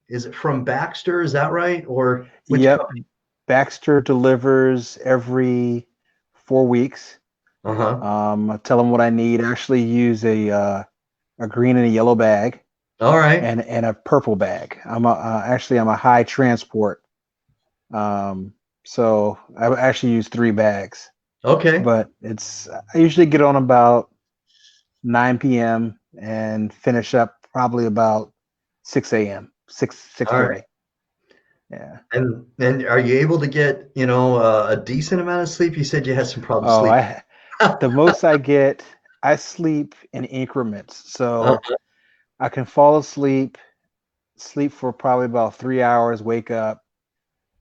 is it from Baxter? Is that right? Or which Yep. company? Baxter delivers every 4 weeks. Uh-huh. I tell them what I need. I actually use a green and a yellow bag All right. and a purple bag. I'm a high transport. So I actually use 3 bags, Okay. but I usually get on about 9 p.m. and finish up probably about 6 a.m. All right. 6:30. Yeah. And are you able to get, a decent amount of sleep? You said you had some problems Oh, sleeping. the most I get, I sleep in increments. So Uh-huh. I can fall asleep, sleep for probably about 3 hours, wake up,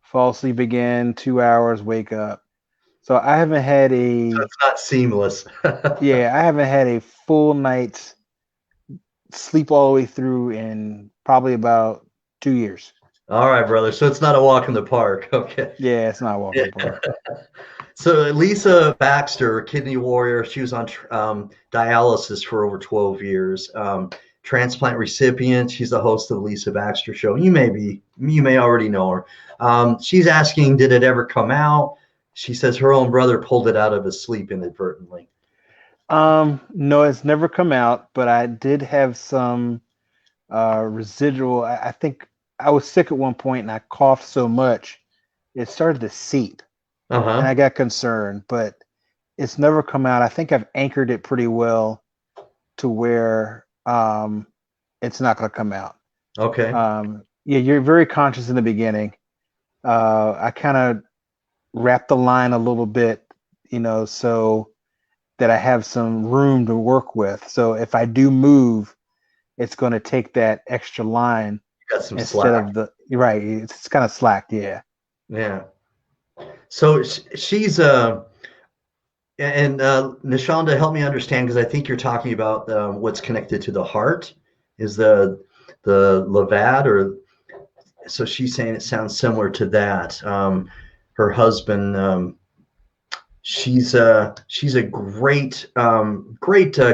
fall asleep again, 2 hours, wake up. So So it's not seamless. I haven't had a full night's sleep all the way through in probably about 2 years. All right, brother. So it's not a walk in the park. Okay. Yeah, it's not a walk in Yeah. the park. So Lisa Baxter, kidney warrior, she was on dialysis for over 12 years. Transplant recipient. She's the host of the Lisa Baxter Show. You may already know her. She's asking, did it ever come out? She says her own brother pulled it out of his sleep inadvertently. No, it's never come out, but I did have some residual. I think I was sick at one point and I coughed so much it started to seep, and Uh-huh. I got concerned, but it's never come out. I think I've anchored it pretty well to where it's not going to come out. Okay. Yeah, you're very conscious in the beginning. I kind of wrap the line a little bit, so that I have some room to work with. So if I do move, it's going to take that extra line You got some instead slack. of right. It's kind of slack. Yeah. Yeah. So she's and Nishanda, help me understand because I think you're talking about what's connected to the heart. Is the Levad or so she's saying it sounds similar to that. Her husband, she's a great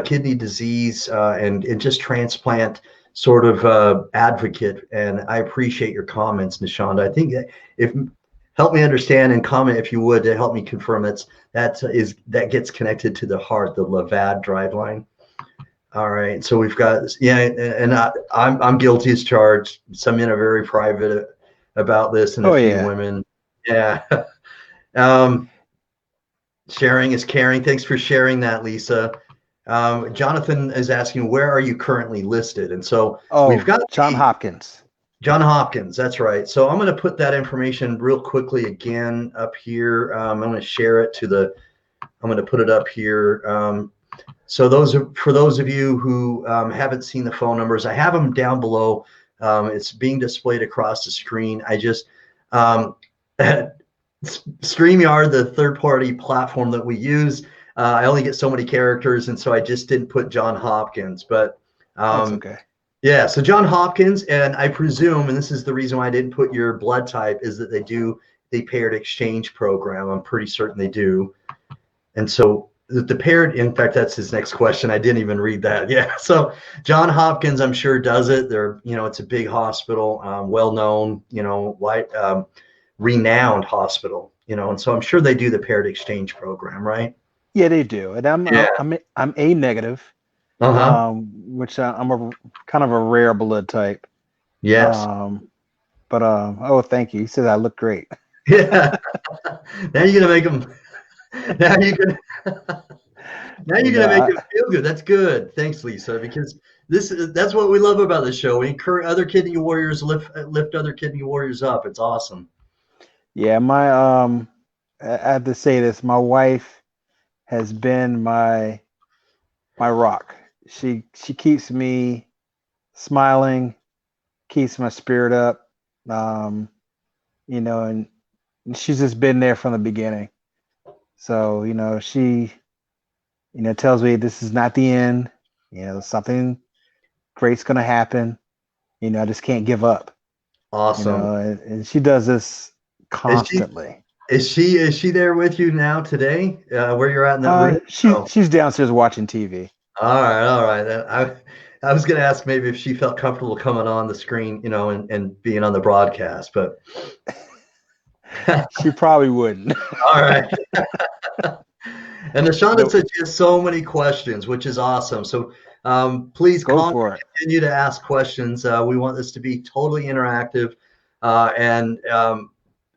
kidney disease and just transplant sort of advocate. And I appreciate your comments, Nishanda. I think that if help me understand and comment if you would to help me confirm that gets connected to the heart, the Levad driveline. All right, so we've got and I'm guilty as charged. Some men are very private about this, and a Oh few yeah. women, yeah. um, Sharing is caring. Thanks for sharing that, Lisa. Jonathan is asking, where are you currently listed? And so we've Oh, got John the Hopkins. John Hopkins. That's right. So I'm going to put that information real quickly again up here. I'm going to share it I'm going to put it up here. So for those of you who haven't seen the phone numbers, I have them down below. It's being displayed across the screen. I just StreamYard, the third-party platform that we use, I only get so many characters, and so I just didn't put John Hopkins. But That's um, okay. yeah, so John Hopkins, and I presume, and this is the reason why I didn't put your blood type, is that they do the paired exchange program. I'm pretty certain they do. And so the paired, in fact, that's his next question. I didn't even read that. Yeah. So John Hopkins, I'm sure, does it. It's a big hospital, well known, renowned hospital, and so I'm sure they do the paired exchange program, right? Yeah, they do, and Yeah. I'm A negative, Uh-huh. which I'm a kind of a rare blood type. Yes. Um, but oh, thank you. He says I look great. Yeah. Now you're gonna make them. Now you're gonna. Now you're gonna make No, them feel good. That's good. Thanks, Lisa, because that's what we love about the show. We encourage other kidney warriors lift other kidney warriors up. It's awesome. yeah, I have to say this. My wife has been my rock. She keeps me smiling, keeps my spirit up. Um, and she's just been there from the beginning. So, she, tells me this is not the end. Something great's going to happen. I just can't give up, Awesome. and she does this Is she constantly. is she there with you now today? Where you're at in that room? Oh, She's downstairs watching TV. all right, all right. I was gonna ask maybe if she felt comfortable coming on the screen, and being on the broadcast, but She probably wouldn't. all right. And Nashonda Nope. said she has so many questions, which is awesome. So please Go for it. continue to ask questions. We want this to be totally interactive, and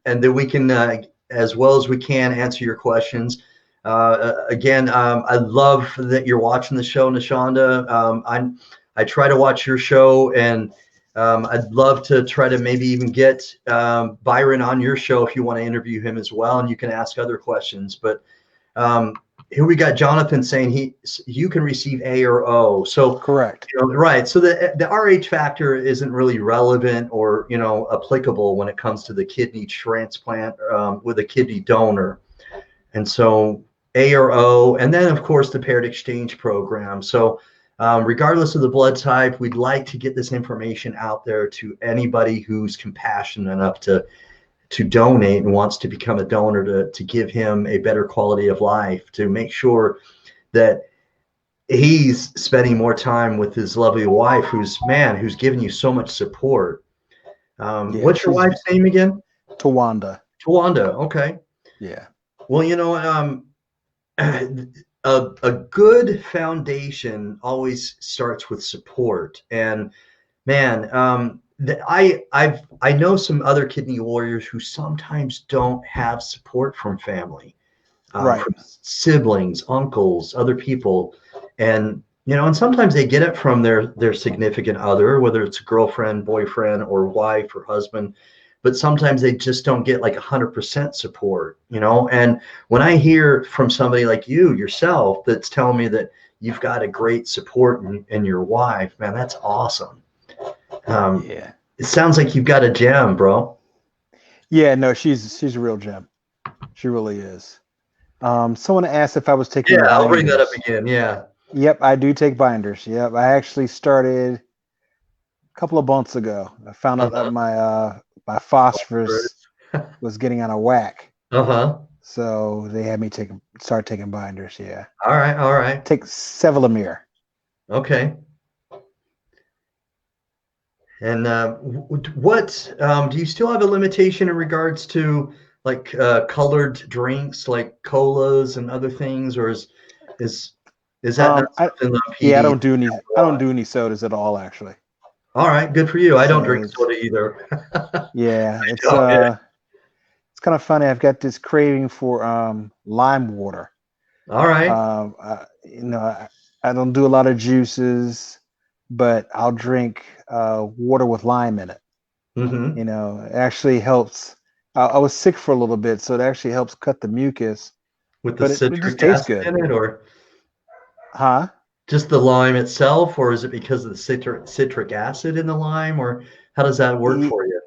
that we can, as well as we can, answer your questions. Again, I love that you're watching the show, Nashonda. I try to watch your show, and I'd love to try to maybe even get Byron on your show if you want to interview him as well, and you can ask other questions. But um, here we got Jonathan saying you can receive A or O. So Correct. right. So the RH factor isn't really relevant or applicable when it comes to the kidney transplant with a kidney donor. And so A or O, and then of course the paired exchange program. So regardless of the blood type, we'd like to get this information out there to anybody who's compassionate enough to donate and wants to become a donor to give him a better quality of life, to make sure that he's spending more time with his lovely wife, who's giving you so much support. Yeah, What's your she's wife's name again? Tawanda. Tawanda. Okay. Yeah. Well, a good foundation always starts with support. And man, I know some other kidney warriors who sometimes don't have support from family, Right. from siblings, uncles, other people, and sometimes they get it from their significant other, whether it's a girlfriend, boyfriend, or wife or husband. But sometimes they just don't get like 100% support, And when I hear from somebody like you yourself that's telling me that you've got a great support in your wife, man, that's awesome. Um, Yeah. it sounds like you've got a gem, bro. Yeah, no, she's a real gem. She really is. Someone asked if I was Yeah, taking I'll bring that up binders. again. Yeah. Yep, I do take binders. Yep, I actually started a couple of months ago. I found out that Uh-huh. my phosphorus was getting on a whack, Uh-huh. so they had me start taking binders. Yeah, All right. All right. take Sevelamer. Okay. And what do you still have a limitation in regards to like colored drinks like colas and other things, or is is that not I something the Yeah, PD I don't want? do any sodas at all actually. All right, good for you. I don't So drink soda either. yeah, Oh, yeah. it's kind of funny. I've got this craving for lime water. All right. I don't do a lot of juices, but I'll drink water with lime in it. Mm-hmm. It actually helps. I was sick for a little bit, so it actually helps cut the mucus, With the but it just citric tastes acid good. in it, or Huh? just the lime itself, or is it because of the citric acid in the lime, or how does that work Y- for you?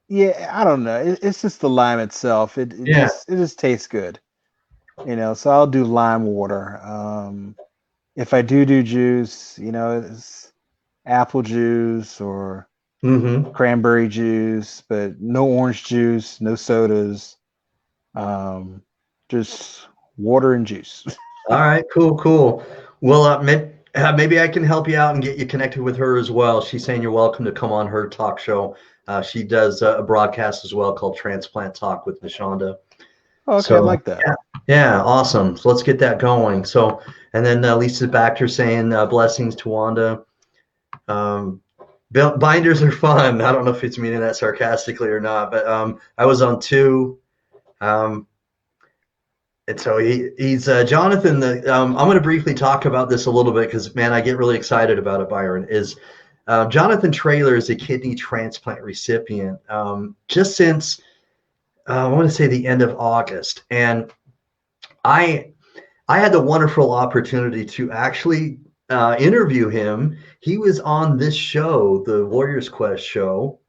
Yeah, I don't know. It's just the lime itself. Yeah. It just tastes good. So I'll do lime water. If I do juice, it's apple juice or Mm-hmm. cranberry juice, but no orange juice, no sodas, um, just water and juice. All right, cool, cool. Well, maybe I can help you out and get you connected with her as well. She's saying you're welcome to come on her talk show. She does a broadcast as well called Transplant Talk with Nashonda. Oh, okay, I So like that. yeah, yeah, awesome. So let's get that going. So, and then Lisa Baxter saying blessings to Wanda. Um, binders are fun. I don't know if it's meaning that sarcastically or not, but I was on two. Um, And so he's Jonathan. I'm going to briefly talk about this a little bit because, man, I get really excited about it. Byron is Jonathan Traylor is a kidney transplant recipient just since I want to say the end of August, and I I had the wonderful opportunity to actually interview him. He was on this show, the Warriors Quest show,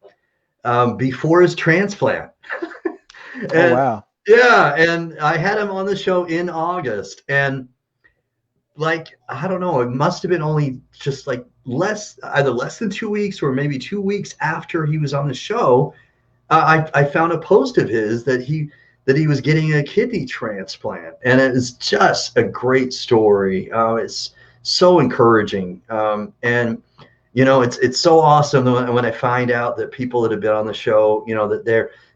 before his transplant. Oh And wow. yeah, and I had him on the show in August, and like I don't know, it must have been only just like either less than 2 weeks or maybe 2 weeks after he was on the show. I found a post of his that he was getting a kidney transplant, and it is just a great story. It's so encouraging, and it's so awesome when I find out that people that have been on the show, that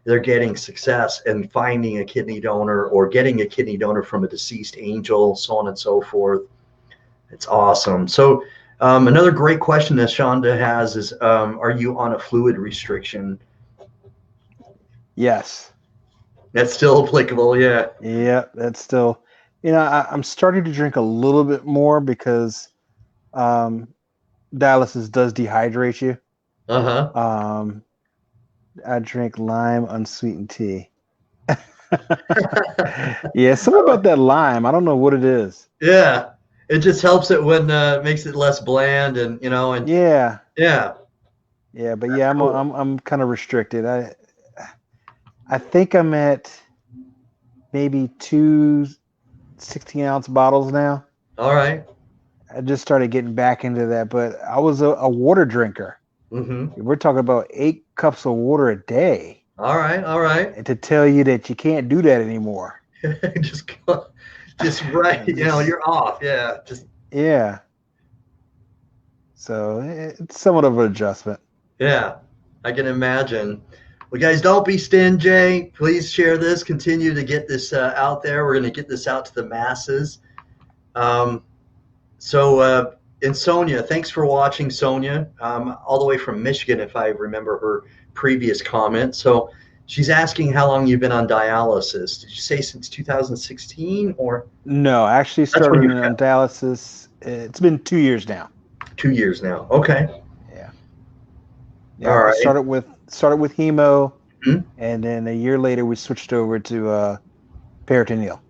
they're getting success and finding a kidney donor or getting a kidney donor from a deceased angel, so on and so forth. It's awesome. So another great question that Shonda has is, are you on a fluid restriction? Yes. That's still applicable, yeah. Yeah, that's still, I'm starting to drink a little bit more because um, dialysis does dehydrate you. Uh-huh. Um, I drink lime unsweetened tea. Yeah, something about that lime. I don't know what it is. Yeah. It just helps it when makes it less bland and Yeah, yeah. yeah, but yeah, I'm Cool. I'm I'm kind of restricted. I think I'm at maybe two 16-ounce bottles now. All right. I just started getting back into that, but I was a water drinker. Mm-hmm. We're talking about 8 cups of water a day. All right. All right. And to tell you that you can't do that anymore. just just right, Just you're off. Yeah. Just yeah. So it's somewhat of an adjustment. yeah. I can imagine. Well, guys, don't be stingy. Please share this. Continue to get this out there. We're going to get this out to the masses. Um, and Sonia, thanks for watching, Sonia, all the way from Michigan, if I remember her previous comment. So she's asking how long you've been on dialysis. Did you say since 2016 or No, I actually that's when started you on found dialysis. It's been 2 years now. 2 years now? Okay. Yeah. All Yeah. I right. started with hemo, Hmm? and then a year later we switched over to peritoneal.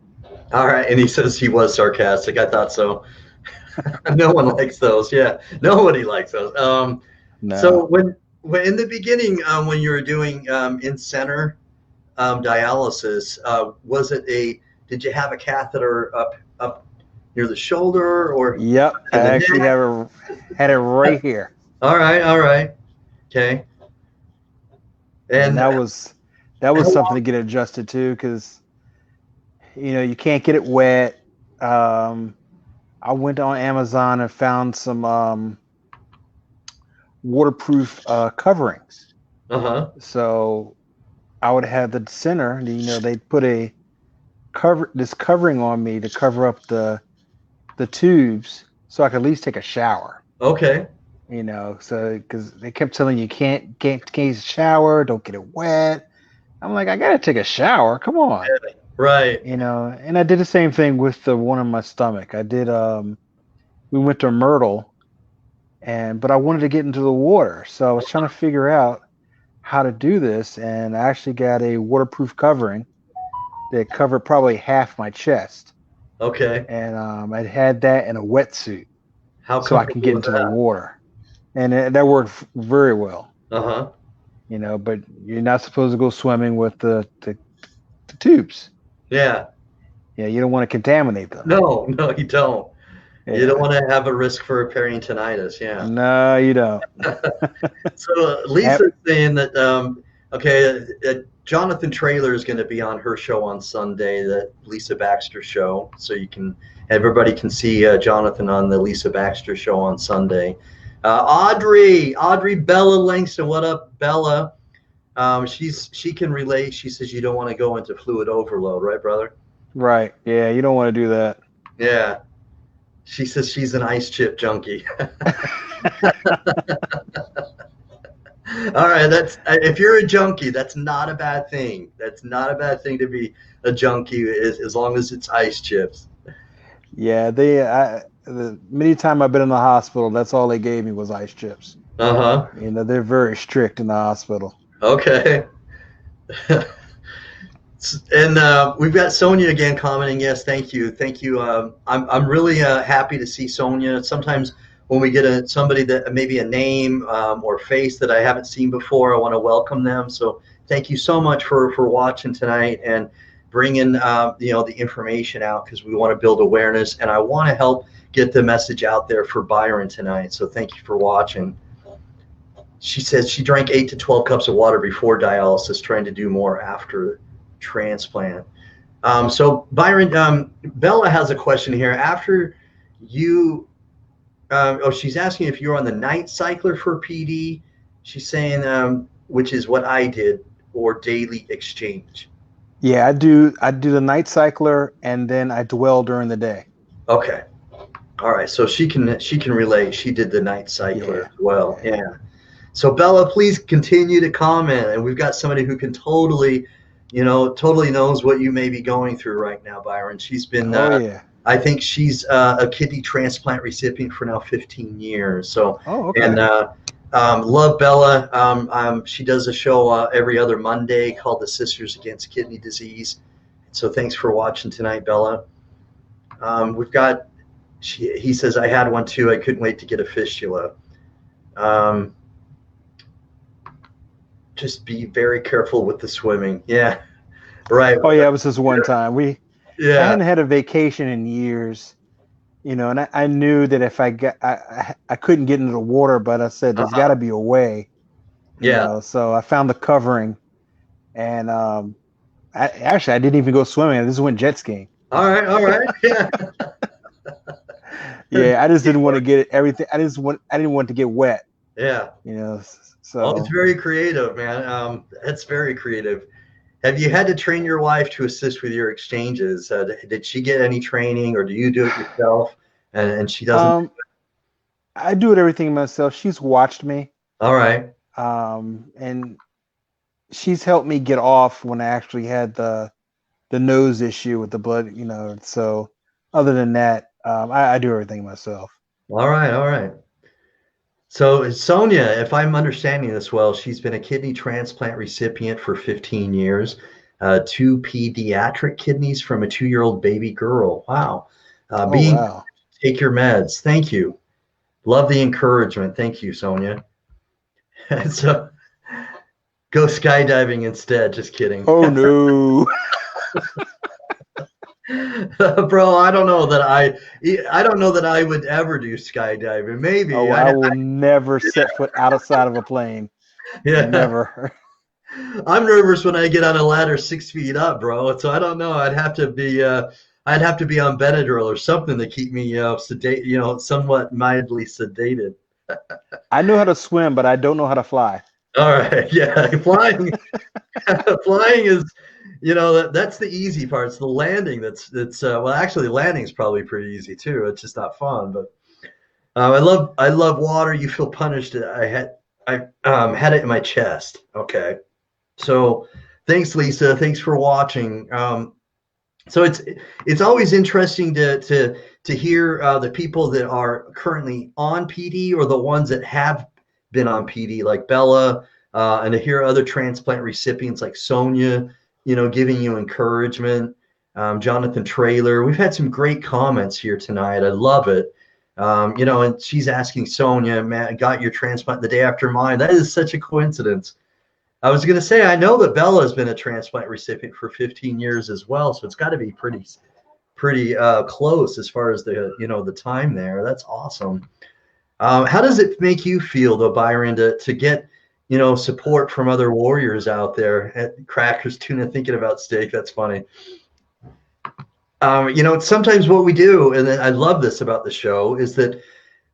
All right. And he says he was sarcastic. I thought so. No one likes those. Yeah. Nobody likes those. So No. when in the beginning, when you were doing in center dialysis, did you have a catheter up near the shoulder or Yep. I in the actually neck? had it right here. All right, all right, okay. And And that was how something long? to get adjusted to because you can't get it wet. Um, I went on Amazon and found some waterproof coverings. Uh-huh. So I would have the center. They'd put this covering on me to cover up the tubes, so I could at least take a shower. Okay. So because they kept telling you can't shower, don't get it wet. I'm like, I gotta take a shower. Come on. Right. And I did the same thing with the one in my stomach. I did we went to Myrtle, but I wanted to get into the water. So I was trying to figure out how to do this, and I actually got a waterproof covering that covered probably half my chest. Okay. And I had that in a wetsuit How so I can comfortable get was into the that? water. And that worked very well. Uh-huh. But you're not supposed to go swimming with the tubes. Yeah. Yeah, you don't want to contaminate them. No, no, you don't. You don't Yeah. want to have a risk for peritonitis. Yeah. No, you don't. So Lisa's Have, saying that okay, Jonathan Traylor is going to be on her show on Sunday, the Lisa Baxter show. So everybody can see Jonathan on the Lisa Baxter show on Sunday. Audrey Bella Langston, what up, Bella? She can relate. She says you don't want to go into fluid overload, right, brother? right. Yeah, you don't want to do that. Yeah. She says she's an ice chip junkie. All right, that's if you're a junkie, that's not a bad thing. That's not a bad thing to be a junkie as long as it's ice chips. Yeah, the many time I've been in the hospital, that's all they gave me was ice chips. Uh-huh. They're very strict in the hospital. Okay. And we've got Sonia again commenting. Yes, thank you, thank you. I'm really happy to see Sonia. Sometimes when we get somebody that maybe a name or face that I haven't seen before, I want to welcome them. So thank you so much for watching tonight and bringing the information out, because we want to build awareness and I want to help get the message out there for Byron tonight. So thank you for watching. She says she drank 8 to 12 cups of water before dialysis, trying to do more after transplant. So Byron, Bella has a question here. After you, she's asking if you're on the night cycler for PD. She's saying, which is what I did, or daily exchange. Yeah, I do the night cycler and then I dwell during the day. Okay. All right. So she can relate. She did the night cycler Yeah. as well. Yeah. Yeah. So Bella, please continue to comment, and we've got somebody who can totally knows what you may be going through right now, Byron. She's been, Oh yeah. I think she's a kidney transplant recipient for now 15 years. So, Oh, and okay. love Bella. She does a show every other Monday called the Sisters Against Kidney Disease. So thanks for watching tonight, Bella. We've got. He says I had one too. I couldn't wait to get a fistula. Um, just be very careful with the swimming. Yeah, right. Oh yeah, it was just one time. I Yeah. hadn't had a vacation in years, and I knew that if I couldn't get into the water, but I said there's got Uh-huh. to be a way, Yeah. So I found the covering, and I didn't even go swimming. I just went jet skiing. All right. All right. Yeah. Yeah, I just didn't want to get everything. I didn't want to get wet, Yeah. Oh, it's So very creative, man. That's very creative. Have you had to train your wife to assist with your exchanges? Did she get any training, or do you do it yourself? And she doesn't. um, I do it everything myself. She's watched me, All right. and she's helped me get off when I actually had the nose issue with the blood. So other than that, I do everything myself. All right. All right. So Sonia, if I'm understanding this well, she's been a kidney transplant recipient for 15 years, 2 pediatric kidneys from a 2-year-old baby girl. Wow. Oh Being wow. take your meds. Thank you. Love the encouragement. Thank you, Sonia. So go skydiving instead. Just kidding. Oh no. Bro, I don't know that I would ever do skydiving. Maybe. Oh, I will never set foot outside of a plane. Yeah. Never. I'm nervous when I get on a ladder 6 feet up, bro. So I don't know. I'd have to be on Benadryl or something to keep me sedate, somewhat mildly sedated. I know how to swim, but I don't know how to fly. All right. Yeah. Flying is, that's the easy part. It's the landing that's well, actually landing is probably pretty easy too. It's just not fun, but I love water. You feel punished. I had it in my chest. Okay. So thanks, Lisa. Thanks for watching. So it's always interesting to hear the people that are currently on PD, or the ones that have been on PD, like Bella, and to hear other transplant recipients like Sonia, giving you encouragement. Jonathan Trailer. We've had some great comments here tonight. I love it. And she's asking Sonia, man, got your transplant the day after mine. That is such a coincidence. I was going to say, I know that Bella has been a transplant recipient for 15 years as well, so it's got to be pretty close as far as the time there. That's awesome. How does it make you feel, though, Byron, to get support from other warriors out there? Crackers, tuna, thinking about steak. That's funny. Sometimes what we do, and I love this about the show, is that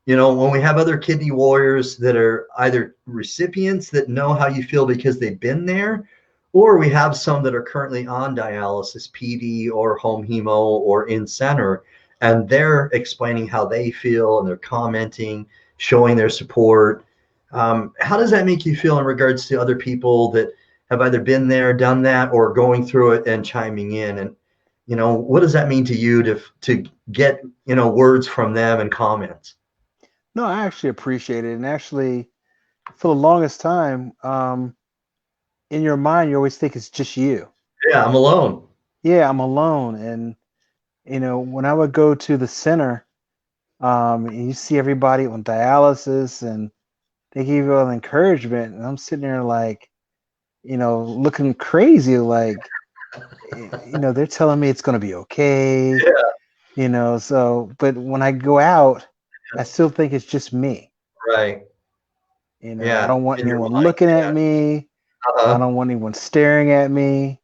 when we have other kidney warriors that are either recipients that know how you feel because they've been there, or we have some that are currently on dialysis, PD or home hemo or in center, and they're explaining how they feel and they're commenting, showing their support. How does that make you feel in regards to other people that have either been there, done that, or going through it and chiming in? And what does that mean to you to get words from them and comments? No, I actually appreciate it. And actually, for the longest time, in your mind, you always think it's just you. Yeah, I'm alone. Yeah, I'm alone. And, when I would go to the center, And you see everybody on dialysis, and they give you all encouragement, and I'm sitting there like, looking crazy, like, they're telling me it's going to be okay, Yeah. So, but when I go out, I still think it's just me. Right. I Yeah. don't want In your anyone mind. looking at Yeah. me. I Uh-huh. don't want anyone staring at me.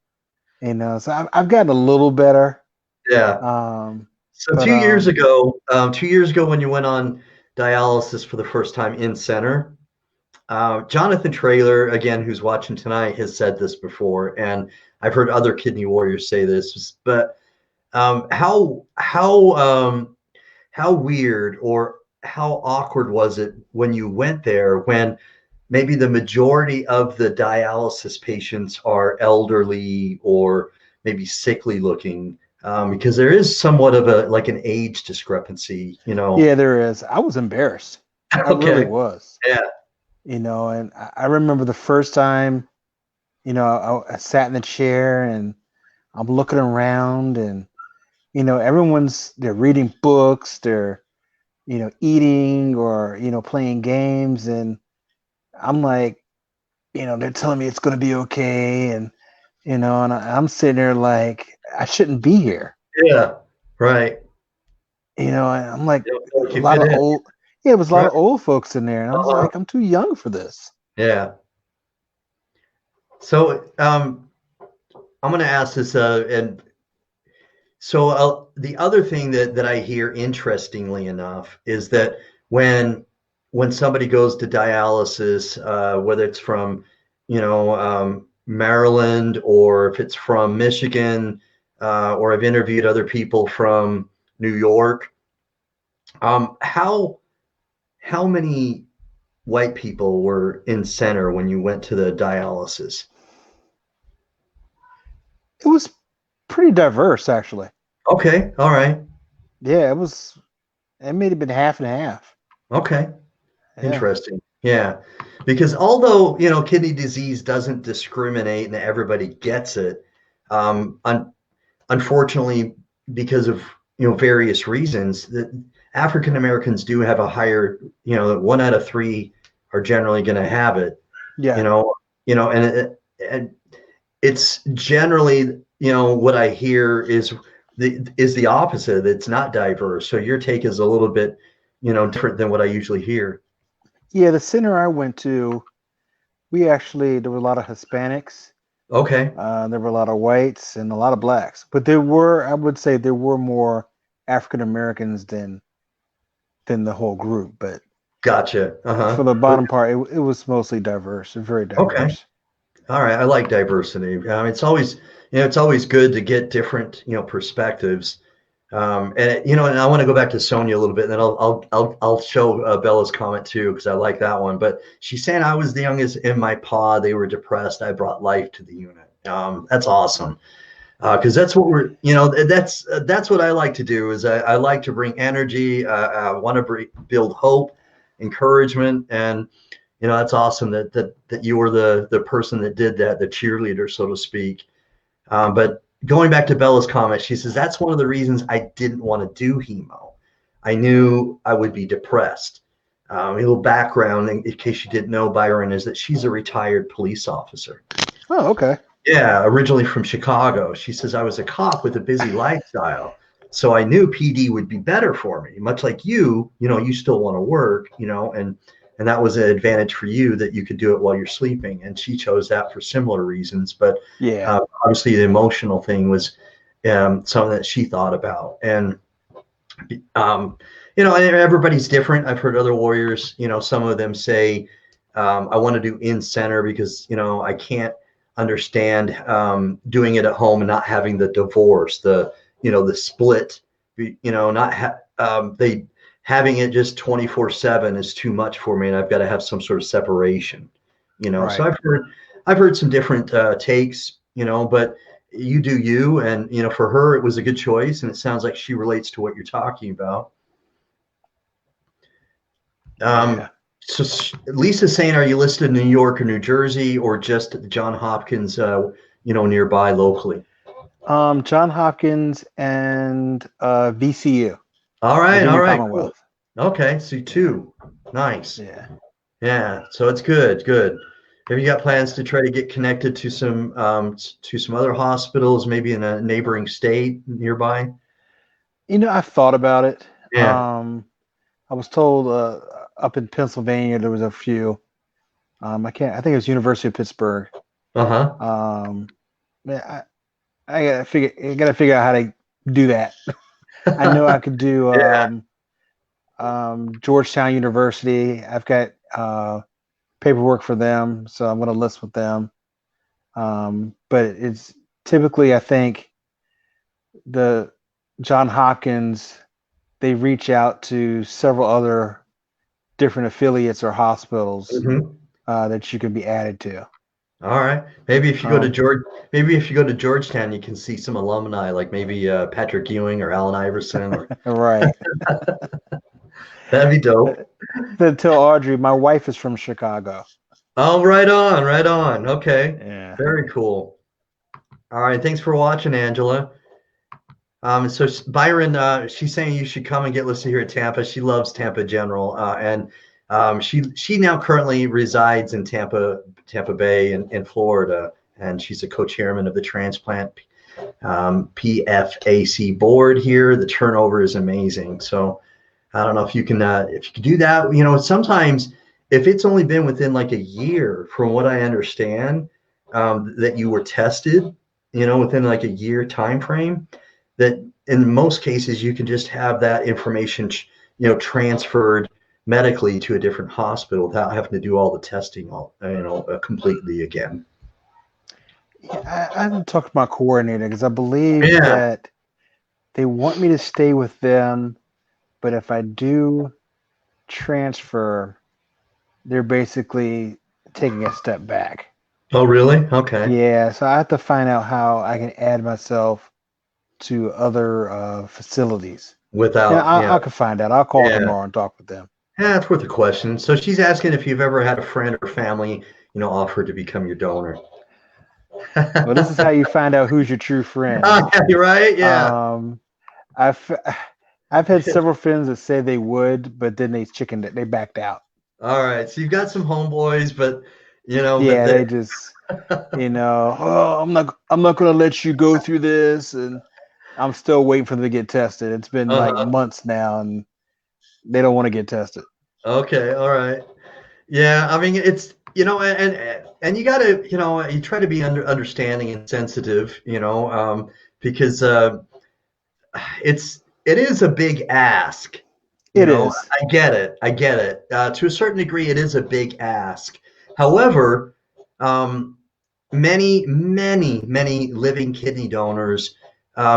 So I've gotten a little better. Yeah. Um, So but 2 years ago when you went on dialysis for the first time in center, Jonathan Traylor, again, who's watching tonight, has said this before, and I've heard other kidney warriors say this, but how weird or how awkward was it when you went there when maybe the majority of the dialysis patients are elderly or maybe sickly looking, because there is somewhat of a like an age discrepancy. yeah, there is. I was embarrassed. I really Okay. was. Yeah. And I remember the first time, I sat in the chair and I'm looking around, and they're reading books, they're eating or playing games, and I'm like, they're telling me it's going to be okay, and I'm sitting there like I shouldn't be here. Yeah. Right. And I'm like, You don't feel like a you lot fit of in. old, yeah, it was a lot Right. of old folks in there, and I was Uh-huh. like, I'm too young for this. Yeah. So I'm going to ask this, and so the other thing that I hear, interestingly enough, is that when when somebody goes to dialysis, whether it's from Maryland or if it's from Michigan, or I've interviewed other people from New York, how many white people were in center when you went to the dialysis? It was pretty diverse, actually. Okay, all right, Yeah, it may have been half and half. okay. Yeah. Interesting. Yeah. Because although, kidney disease doesn't discriminate and everybody gets it, unfortunately, because of, various reasons, that African Americans do have a higher, 1 out of 3 are generally going to have it, you Yeah. know, and it's generally, what I hear is the opposite. It's not diverse. So your take is a little bit, different than what I usually hear. Yeah, the center I went to, there were a lot of Hispanics, Okay. there were a lot of whites and a lot of blacks, but I would say there were more African Americans than the whole group. But Gotcha. Uh-huh. for the bottom part, it was mostly diverse, very Okay. diverse. All right. I like diversity. It's always good to get different, perspectives. And I want to go back to Sonia a little bit, and then I'll show Bella's comment too because I like that one. But she's saying I was the youngest in my pod. They were depressed. I brought life to the unit. That's awesome. Because that's what that's what I like to do is I like to bring energy. I want to build hope, encouragement, and that's awesome that you were the person that did that, the cheerleader, so to speak. But going back to Bella's comment, she says that's one of the reasons I didn't want to do hemo. I knew I would be depressed. A little background in case you didn't know, Byron, is that she's a retired police officer. Oh, okay. Yeah, originally from Chicago. She says I was a cop with a busy lifestyle. So I knew PD would be better for me. Much like you still want to work, and that was an advantage for you that you could do it while you're sleeping. And she chose that for similar reasons. But Yeah. obviously the emotional thing was something that she thought about. And um, everybody's different. I've heard other warriors, some of them say, I want to do in center because, I can't understand doing it at home and not having the divorce, the split, not they having it just 24/7 is too much for me. And I've got to have some sort of separation, so Right. I've heard some different takes, but you do you, and for her it was a good choice, and it sounds like she relates to what you're talking about. Yeah. So Lisa's saying, are you listed in New York or New Jersey or just at the John Hopkins, nearby locally? John Hopkins and VCU, All right, all Virginia right, cool. Commonwealth. Okay, so two. Nice. Yeah. Yeah, so it's good, good. Have you got plans to try to get connected to some other hospitals, maybe in a neighboring state nearby? I've thought about it. Yeah. I was told up in Pennsylvania there was a few. I think it was University of Pittsburgh. Uh-huh. Um, man, I gotta figure out how to do that. I know I could do Yeah. Georgetown University. I've got paperwork for them, so I'm going to list with them. But it's typically, I think, the John Hopkins, they reach out to several other different affiliates or hospitals Hmm. that you can be added to. All right. Maybe if you go to Um, maybe if you go to Georgetown, you can see some alumni, like maybe Patrick Ewing or Allen Iverson, or right. that'd be dope. To tell Audrey, my wife is from Chicago. Oh, right on, right on. Okay. Yeah. Very cool. All right. Thanks for watching, Angela. Byron, she's saying you should come and get listed here at Tampa. She loves Tampa General, and she now currently resides in Tampa Bay in Florida, and she's a co-chairman of the transplant PFAC board here. The turnover is amazing. So I don't know if you could do that. Sometimes if it's only been within like a year, from what I understand, that you were tested, within like a year time frame, that in most cases you can just have that information, transferred medically to a different hospital without having to do all the testing completely again. Yeah, I haven't talked to my coordinator because I believe Yeah. that they want me to stay with them, but if I do transfer, they're basically taking a step back. Oh, really? Okay. Yeah, so I have to find out how I can add myself to other facilities. Yeah, Without, yeah, I can find out. I'll call yeah. tomorrow and talk with them. Yeah, it's worth a question. So she's asking if you've ever had a friend or family, offer to become your donor. Well, this is how you find out who's your true friend. Oh, yeah, you're right. Yeah. Um, I've I've had several friends that say they would, but then they backed out. All right. So you've got some homeboys, but but Yeah, they just, oh, I'm not gonna let you go through this, and I'm still waiting for them to get tested. It's been like uh months now, and they don't want to get tested. Okay. All right. Yeah. I mean, it's and you got to you try to be understanding and sensitive, because it is a big ask. It is. I get it. I get it. To a certain degree, it is a big ask. However, um, many living kidney donors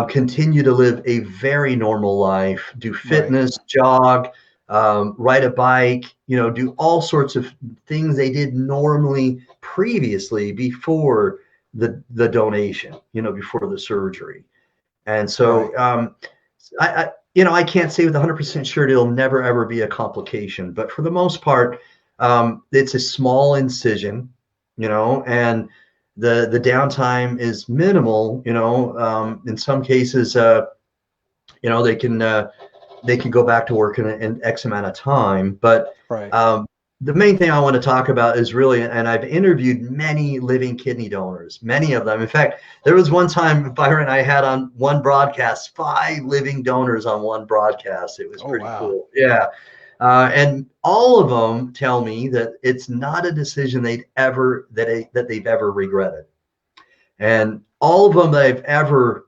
continue to live a very normal life, do Right. fitness, jog, ride a bike, do all sorts of things they did normally previously before the donation, before the surgery. And Right. so I can't say with 100% sure it'll never ever be a complication, but for the most part, it's a small incision, and the downtime is minimal. In some cases, they can go back to work in X amount of time. But Right. the main thing I want to talk about is really, and I've interviewed many living kidney donors, many of them. In fact, there was one time Byron and I had on one broadcast 5 living donors on one broadcast. It was Oh pretty wow. cool. Yeah. And all of them tell me that it's not a decision that they've ever regretted. And all of them that I've ever,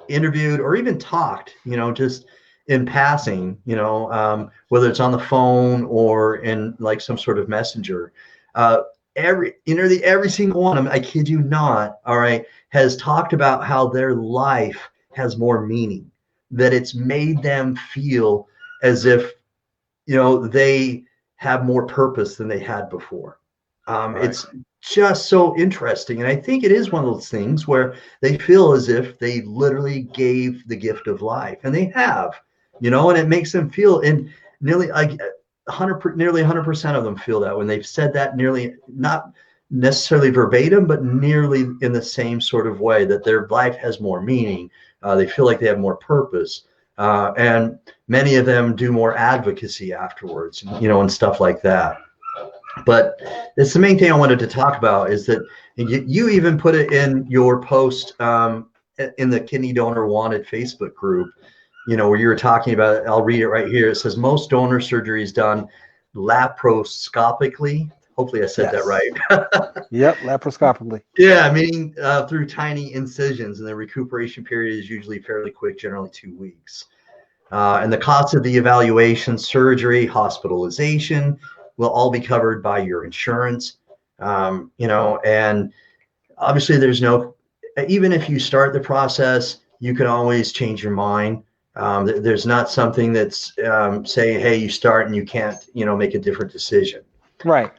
interviewed or even talked, just in passing, whether it's on the phone or in like some sort of messenger, every single one of them, I kid you not, all right, has talked about how their life has more meaning, that it's made them feel as if, they have more purpose than they had before. Right. It's just so interesting. And I think it is one of those things where they feel as if they literally gave the gift of life, and they have, and it makes them feel, and nearly like 100% of them feel that when they've said that, nearly not necessarily verbatim, but nearly in the same sort of way, that their life has more meaning. They feel like they have more purpose. And many of them do more advocacy afterwards, and stuff like that. But it's the main thing I wanted to talk about is that you even put it in your post in the Kidney Donor Wanted Facebook group, where you were talking about it. I'll read it right here. It says most donor surgery is done laparoscopically. Hopefully I said that right. Yep, laparoscopically. Yeah, meaning through tiny incisions, and the recuperation period is usually fairly quick, generally 2 weeks. And the cost of the evaluation, surgery, hospitalization will all be covered by your insurance. And obviously even if you start the process, you can always change your mind. There's not something that's saying, hey, you start and you can't, make a different decision. Right.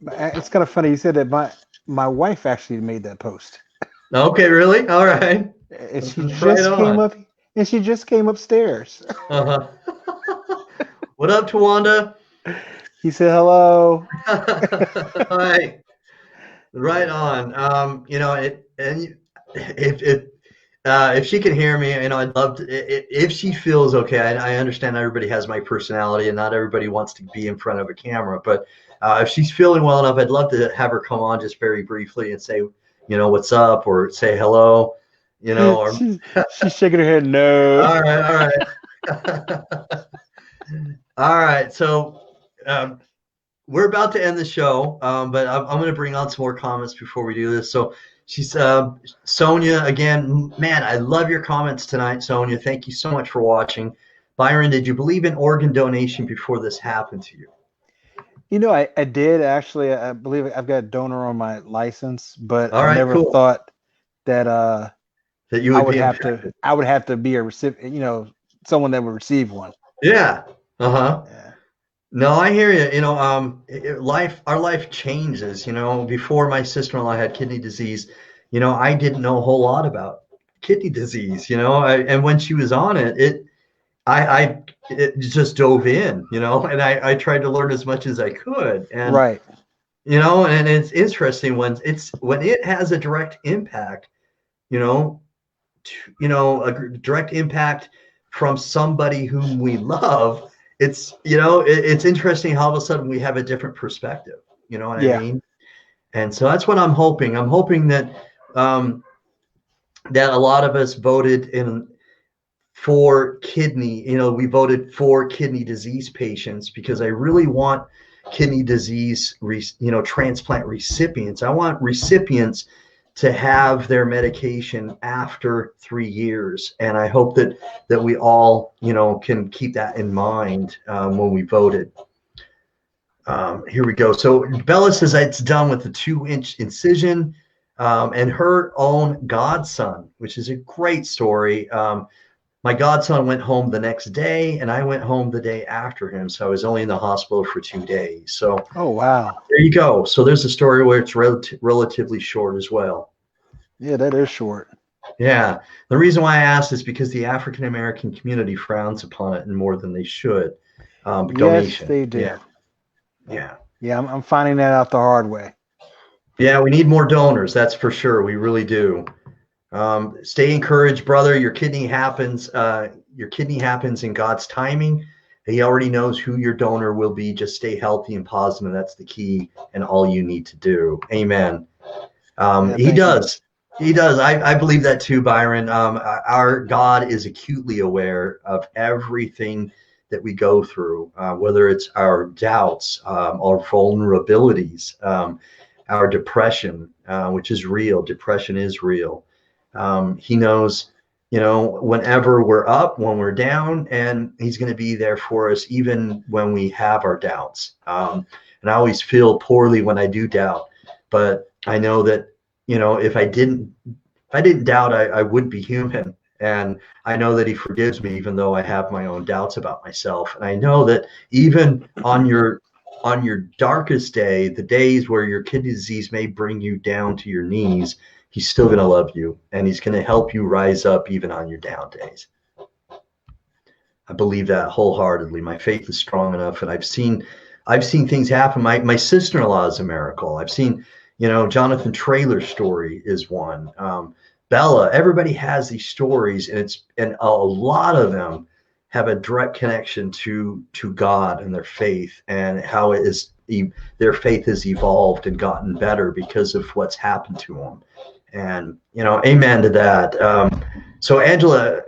It's kind of funny you said that. My wife actually made that post. Okay, really? All right. And she just came upstairs. Uh-huh. What up, Tawanda? He said hello. Hi. Right on. If she can hear me, I'd love to. If she feels okay, I understand everybody has my personality, and not everybody wants to be in front of a camera. But if she's feeling well enough, I'd love to have her come on just very briefly and say, what's up, or say hello. Or she's shaking her head no. All right. All right. So we're about to end the show, but I'm going to bring on some more comments before we do this. So she's Sonia again. Man, I love your comments tonight, Sonia. Thank you so much for watching. Byron, did you believe in organ donation before this happened to you? I did actually. I believe I've got a donor on my license, but I never thought that that you would I would have to be a recipient, someone that would receive one. Yeah. Uh-huh. Yeah. No, I hear you. Our life changes. Before my sister-in-law had kidney disease, I didn't know a whole lot about kidney disease. And when she was on it, it just dove in. And I tried to learn as much as I could. And right. And it's interesting when it has a direct impact. A direct impact from somebody whom we love. It's it's interesting how all of a sudden we have a different perspective. You know what I mean? And so that's what I'm hoping. I'm hoping that that a lot of us voted for kidney. We voted for kidney disease patients because I really want kidney disease transplant recipients. I want recipients to have their medication after 3 years. And I hope that we all, can keep that in mind when we voted. Here we go. So Bella says it's done with the 2-inch incision and her own godson, which is a great story. My godson went home the next day and I went home the day after him. So I was only in the hospital for 2 days. So, oh, wow. There you go. So there's a story where it's relatively short as well. Yeah, that is short. Yeah. The reason why I asked is because the African American community frowns upon it and more than they should. Yes, they do. Yeah. I'm finding that out the hard way. Yeah, we need more donors. That's for sure. We really do. Stay encouraged, brother. Your kidney happens. Your kidney happens in God's timing. He already knows who your donor will be. Just stay healthy and positive. That's the key and all you need to do. Amen. He does. He does. I believe that too, Byron. Our God is acutely aware of everything that we go through, whether it's our doubts, our vulnerabilities, our depression, which is real. Depression is real. He knows, whenever we're up, when we're down, and he's going to be there for us even when we have our doubts. And I always feel poorly when I do doubt, but I know that, if I didn't doubt, I would be human. And I know that he forgives me, even though I have my own doubts about myself. And I know that even on your darkest day, the days where your kidney disease may bring you down to your knees, he's still going to love you, and he's going to help you rise up even on your down days. I believe that wholeheartedly. My faith is strong enough, and I've seen things happen. My sister-in-law is a miracle. I've seen, Jonathan Traylor's story is one. Bella. Everybody has these stories, and a lot of them have a direct connection to God and their faith, and how it is their faith has evolved and gotten better because of what's happened to them. And amen to that. So Angela,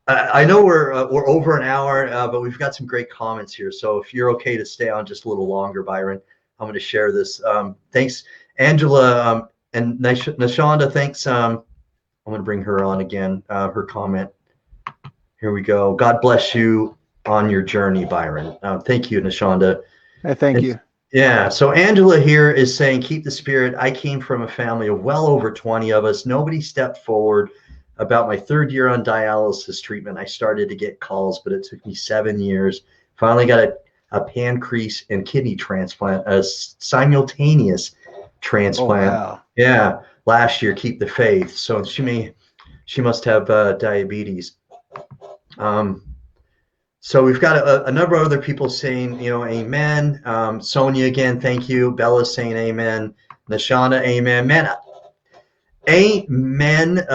I know we're over an hour, but we've got some great comments here. So if you're okay to stay on just a little longer, Byron, I'm going to share this. Thanks, Angela, and Nashonda. Thanks. I'm going to bring her on again. Her comment. Here we go. God bless you on your journey, Byron. Thank you, Nashonda. Hey, thank you. Yeah. So Angela here is saying, keep the spirit. I came from a family of well over 20 of us. Nobody stepped forward. About my third year on dialysis treatment, I started to get calls, but it took me 7 years. Finally got a pancreas and kidney transplant, a simultaneous transplant. Oh, wow. Yeah. Last year, keep the faith. So she must have diabetes. So we've got a number of other people saying, amen. Sonia again, thank you. Bella's saying amen. Nashana, amen. Man, amen.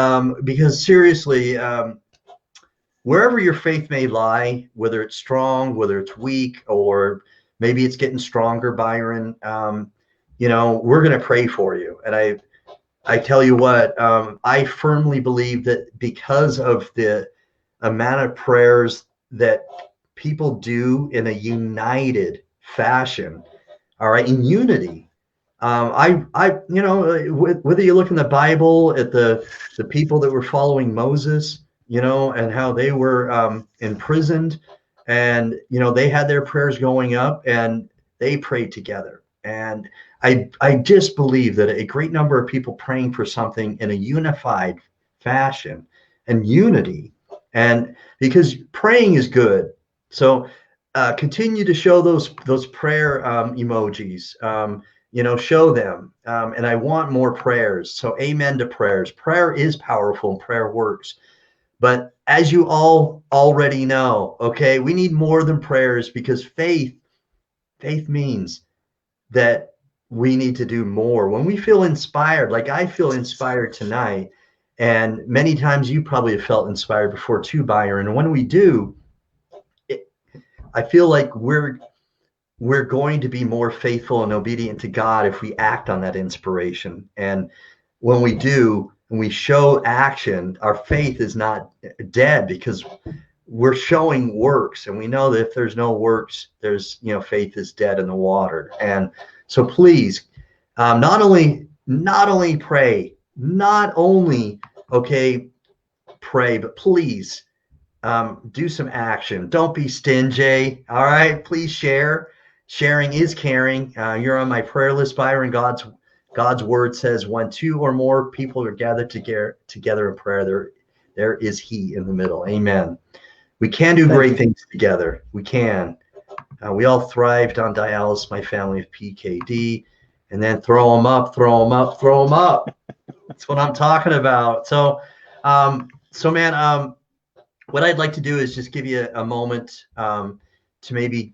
Because seriously, wherever your faith may lie, whether it's strong, whether it's weak, or maybe it's getting stronger, Byron, we're going to pray for you. And I tell you what, I firmly believe that because of the amount of prayers that people do in a united fashion, all right, in unity. Whether you look in the Bible at the people that were following Moses, and how they were imprisoned, and they had their prayers going up, and they prayed together. And I just believe that a great number of people praying for something in a unified fashion and unity, and because praying is good. So continue to show those prayer emojis. Show them. And I want more prayers. So amen to prayers. Prayer is powerful and prayer works. But as you all already know, okay, we need more than prayers, because faith means that we need to do more. When we feel inspired, like I feel inspired tonight, and many times you probably have felt inspired before too, Byron. And when we do, I feel like we're going to be more faithful and obedient to God if we act on that inspiration. And when we do, and we show action, our faith is not dead, because we're showing works. And we know that if there's no works, there's, faith is dead in the water. And so please, not only pray, not only, okay, pray, but please do some action. Don't be stingy. All right. Please share. Sharing is caring. You're on my prayer list, Byron. God's word says, when two or more people are gathered together in prayer, there is He in the middle. Amen. We can do great things together. We can. We all thrived on dialysis, my family of PKD, and then throw them up. That's what I'm talking about. So, man, what I'd like to do is just give you a moment to maybe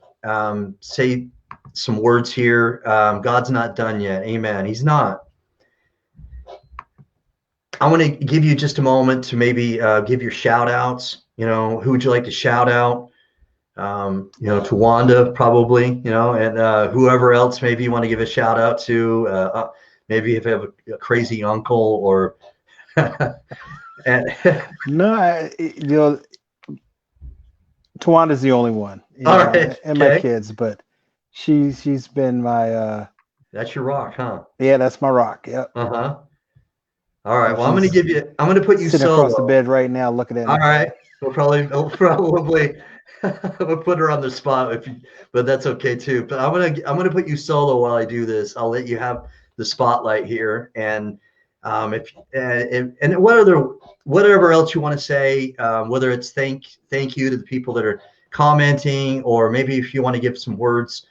say some words here. God's not done yet. Amen. He's not. I want to give you just a moment to maybe give your shout outs. Who would you like to shout out? To Wanda, probably, and whoever else maybe you want to give a shout out to. Maybe if you have a crazy uncle or. No, Tawanda's the only one. All right, and my kids, but she's been my. That's your rock, huh? Yeah, that's my rock. Yep. Uh-huh. All right. Well, I'm going to put you sitting solo. Across the bed right now, looking at me. All right. We'll probably we'll put her on the spot, but that's okay too. But I'm gonna put you solo while I do this. I'll let you have the spotlight here, and whatever else you want to say, whether it's thank you to the people that are commenting, or maybe if you want to give some words,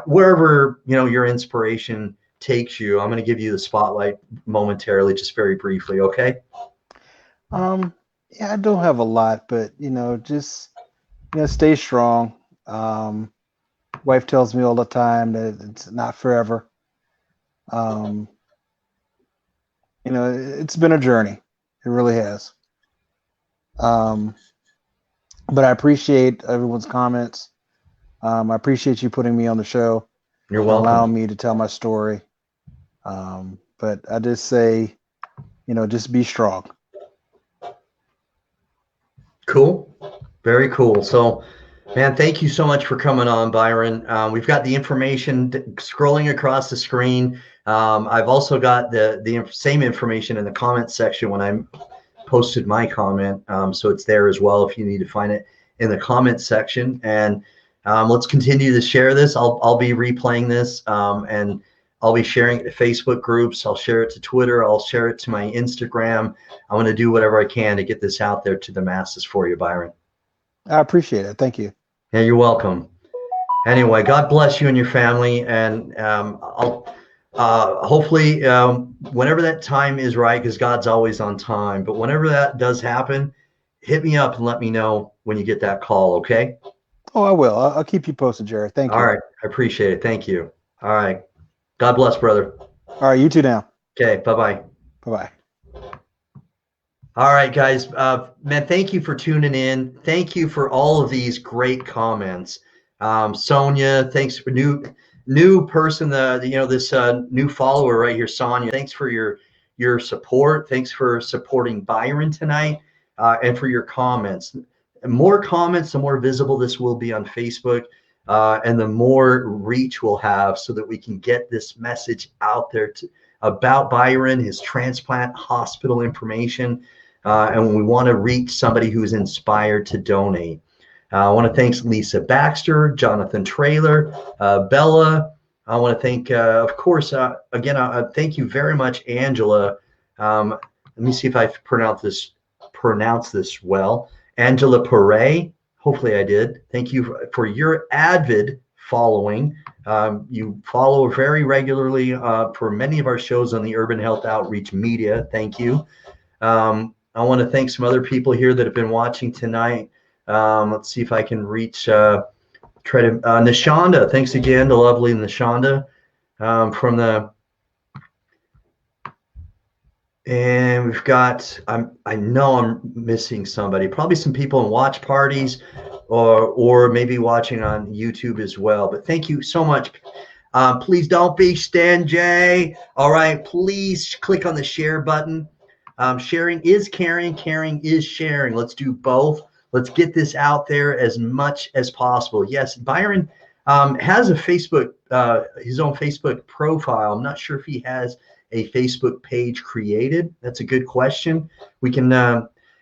wherever your inspiration takes you. I'm going to give you the spotlight momentarily, just very briefly. Okay. Yeah, I don't have a lot, but just stay strong. Wife tells me all the time that it's not forever. It's been a journey. It really has. Um, but I appreciate everyone's comments. I appreciate you putting me on the show You're and allowing welcome. me to tell my story. But I just say, just be strong. Cool. Very cool. So, man, thank you so much for coming on, Byron. We've got the information scrolling across the screen. I've also got the same information in the comment section when I posted my comment. So it's there as well if you need to find it in the comment section. And let's continue to share this. I'll be replaying this, and I'll be sharing it to Facebook groups. I'll share it to Twitter. I'll share it to my Instagram. I want to do whatever I can to get this out there to the masses for you, Byron. I appreciate it. Thank you. Yeah, you're welcome. Anyway, God bless you and your family, and I'll hopefully whenever that time is right, because God's always on time. But whenever that does happen, hit me up and let me know when you get that call. Okay. Oh, I will. I'll keep you posted, Jared. Thank All you. right. I appreciate it. Thank you. All right. God bless, brother. All right, you too now. Okay. Bye bye. Bye bye. All right, guys. Man, thank you for tuning in. Thank you for all of these great comments. Sonia, thanks for new person. This new follower right here, Sonia. Thanks for your support. Thanks for supporting Byron tonight, and for your comments. The more comments, the more visible this will be on Facebook, and the more reach we'll have, so that we can get this message out there about Byron, his transplant hospital information. And we want to reach somebody who's inspired to donate. I want to thank Lisa Baxter, Jonathan Traylor, Bella. I want to thank, of course, again, thank you very much, Angela. Let me see if I pronounce this well. Angela Pere. Hopefully I did. Thank you for your avid following. You follow very regularly for many of our shows on the Urban Health Outreach Media. Thank you. I want to thank some other people here that have been watching tonight. Let's see if I can reach, try to, Nishanda. Thanks again to lovely Nishanda, and we've got, I know I'm missing somebody, probably some people in watch parties, or maybe watching on YouTube as well. But thank you so much. Please don't be stingy. All right, please click on the share button. Sharing is caring, caring is sharing. Let's do both. Let's get this out there as much as possible. Yes, Byron has a Facebook, his own Facebook profile. I'm not sure if he has a Facebook page created. That's a good question. We can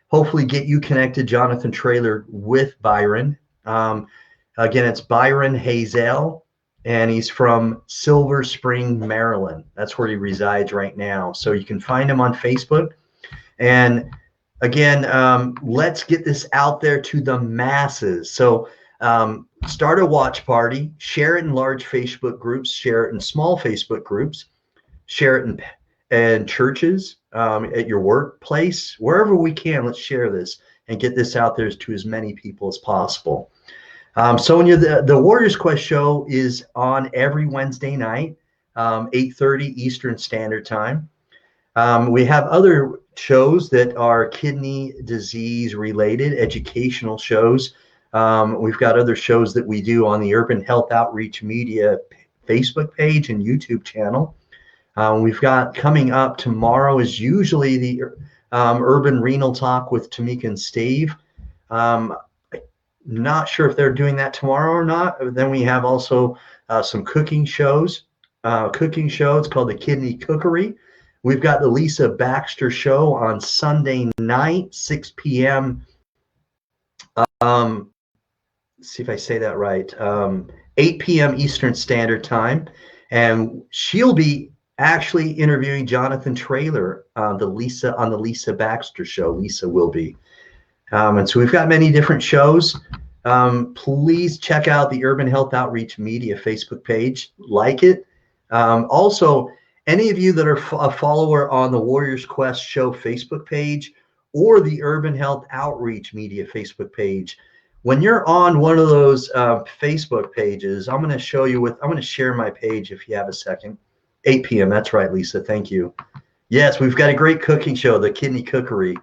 hopefully get you connected, Jonathan Traylor, with Byron. Again, it's Byron Hazel, and he's from Silver Spring, Maryland. That's where he resides right now. So you can find him on Facebook. And again, let's get this out there to the masses. So start a watch party, share it in large Facebook groups, share it in small Facebook groups, share it in churches, at your workplace, wherever we can. Let's share this and get this out there to as many people as possible. Sonia, the Warriors Quest show is on every Wednesday night, 8:30 Eastern Standard Time. We have other shows that are kidney disease related, educational shows. We've got other shows that we do on the Urban Health Outreach Media Facebook page and YouTube channel. We've got coming up tomorrow is usually the Urban Renal Talk with Tamika and Steve. Not sure if they're doing that tomorrow or not. Then we have also some cooking shows. It's called the Kidney Cookery. We've got the Lisa Baxter show on Sunday night, 6 p.m. See if I say that right. 8 p.m. Eastern Standard Time. And she'll be actually interviewing Jonathan Traylor on the Lisa Baxter show. Lisa will be. And so we've got many different shows. Please check out the Urban Health Outreach Media Facebook page. Like it. Also, any of you that are a follower on the Warriors Quest show Facebook page or the Urban Health Outreach Media Facebook page, when you're on one of those Facebook pages, I'm going to share my page if you have a second. 8 p.m. That's right, Lisa. Thank you. Yes, we've got a great cooking show, the Kidney Cookery.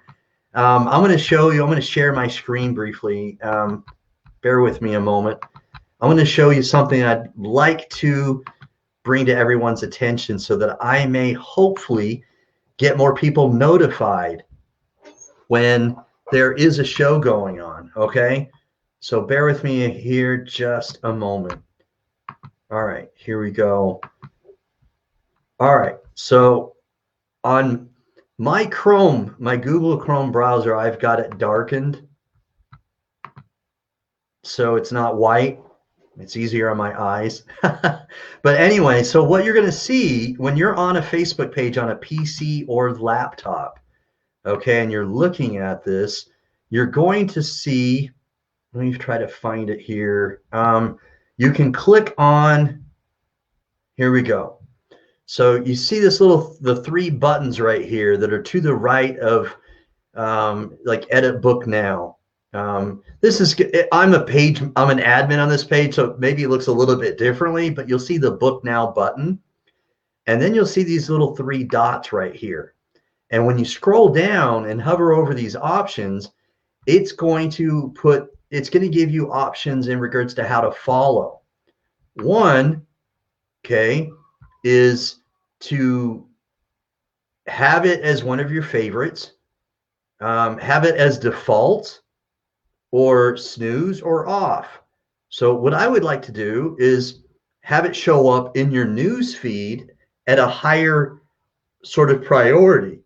I'm going to show you. I'm going to share my screen briefly. Bear with me a moment. I'm going to show you something I'd like to bring to everyone's attention so that I may hopefully get more people notified when there is a show going on. Okay, so bear with me here just a moment. All right, here we go. All right, so on my Chrome, my Google Chrome browser, I've got it darkened so it's not white. It's easier on my eyes. But anyway, so what you're going to see when you're on a Facebook page on a PC or laptop, okay, and you're looking at this, you're going to see, let me try to find it here. You can click on, here we go. So you see this the three buttons right here that are to the right of like edit book now. This is, I'm an admin on this page, so maybe it looks a little bit differently, but you'll see the book now button. And then you'll see these little three dots right here. And when you scroll down and hover over these options, it's going to give you options in regards to how to follow. One, okay, is to have it as one of your favorites, have it as default, or snooze or off. So what I would like to do is have it show up in your news feed at a higher sort of priority.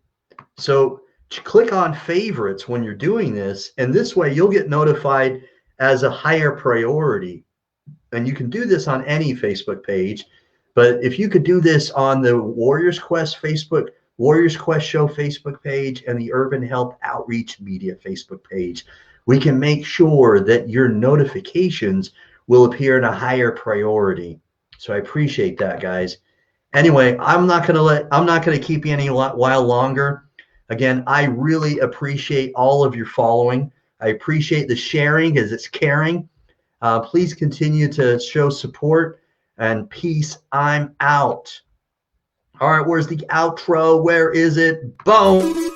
So click on favorites when you're doing this, and this way you'll get notified as a higher priority. And you can do this on any Facebook page, but if you could do this on the Warriors Quest Show Facebook page and the Urban Health Outreach Media Facebook page, we can make sure that your notifications will appear in a higher priority. So I appreciate that, guys. Anyway, I'm not going to keep you any while longer. Again, I really appreciate all of your following. I appreciate the sharing as it's caring. Please continue to show support, and peace. I'm out. All right, where's the outro? Where is it? Boom.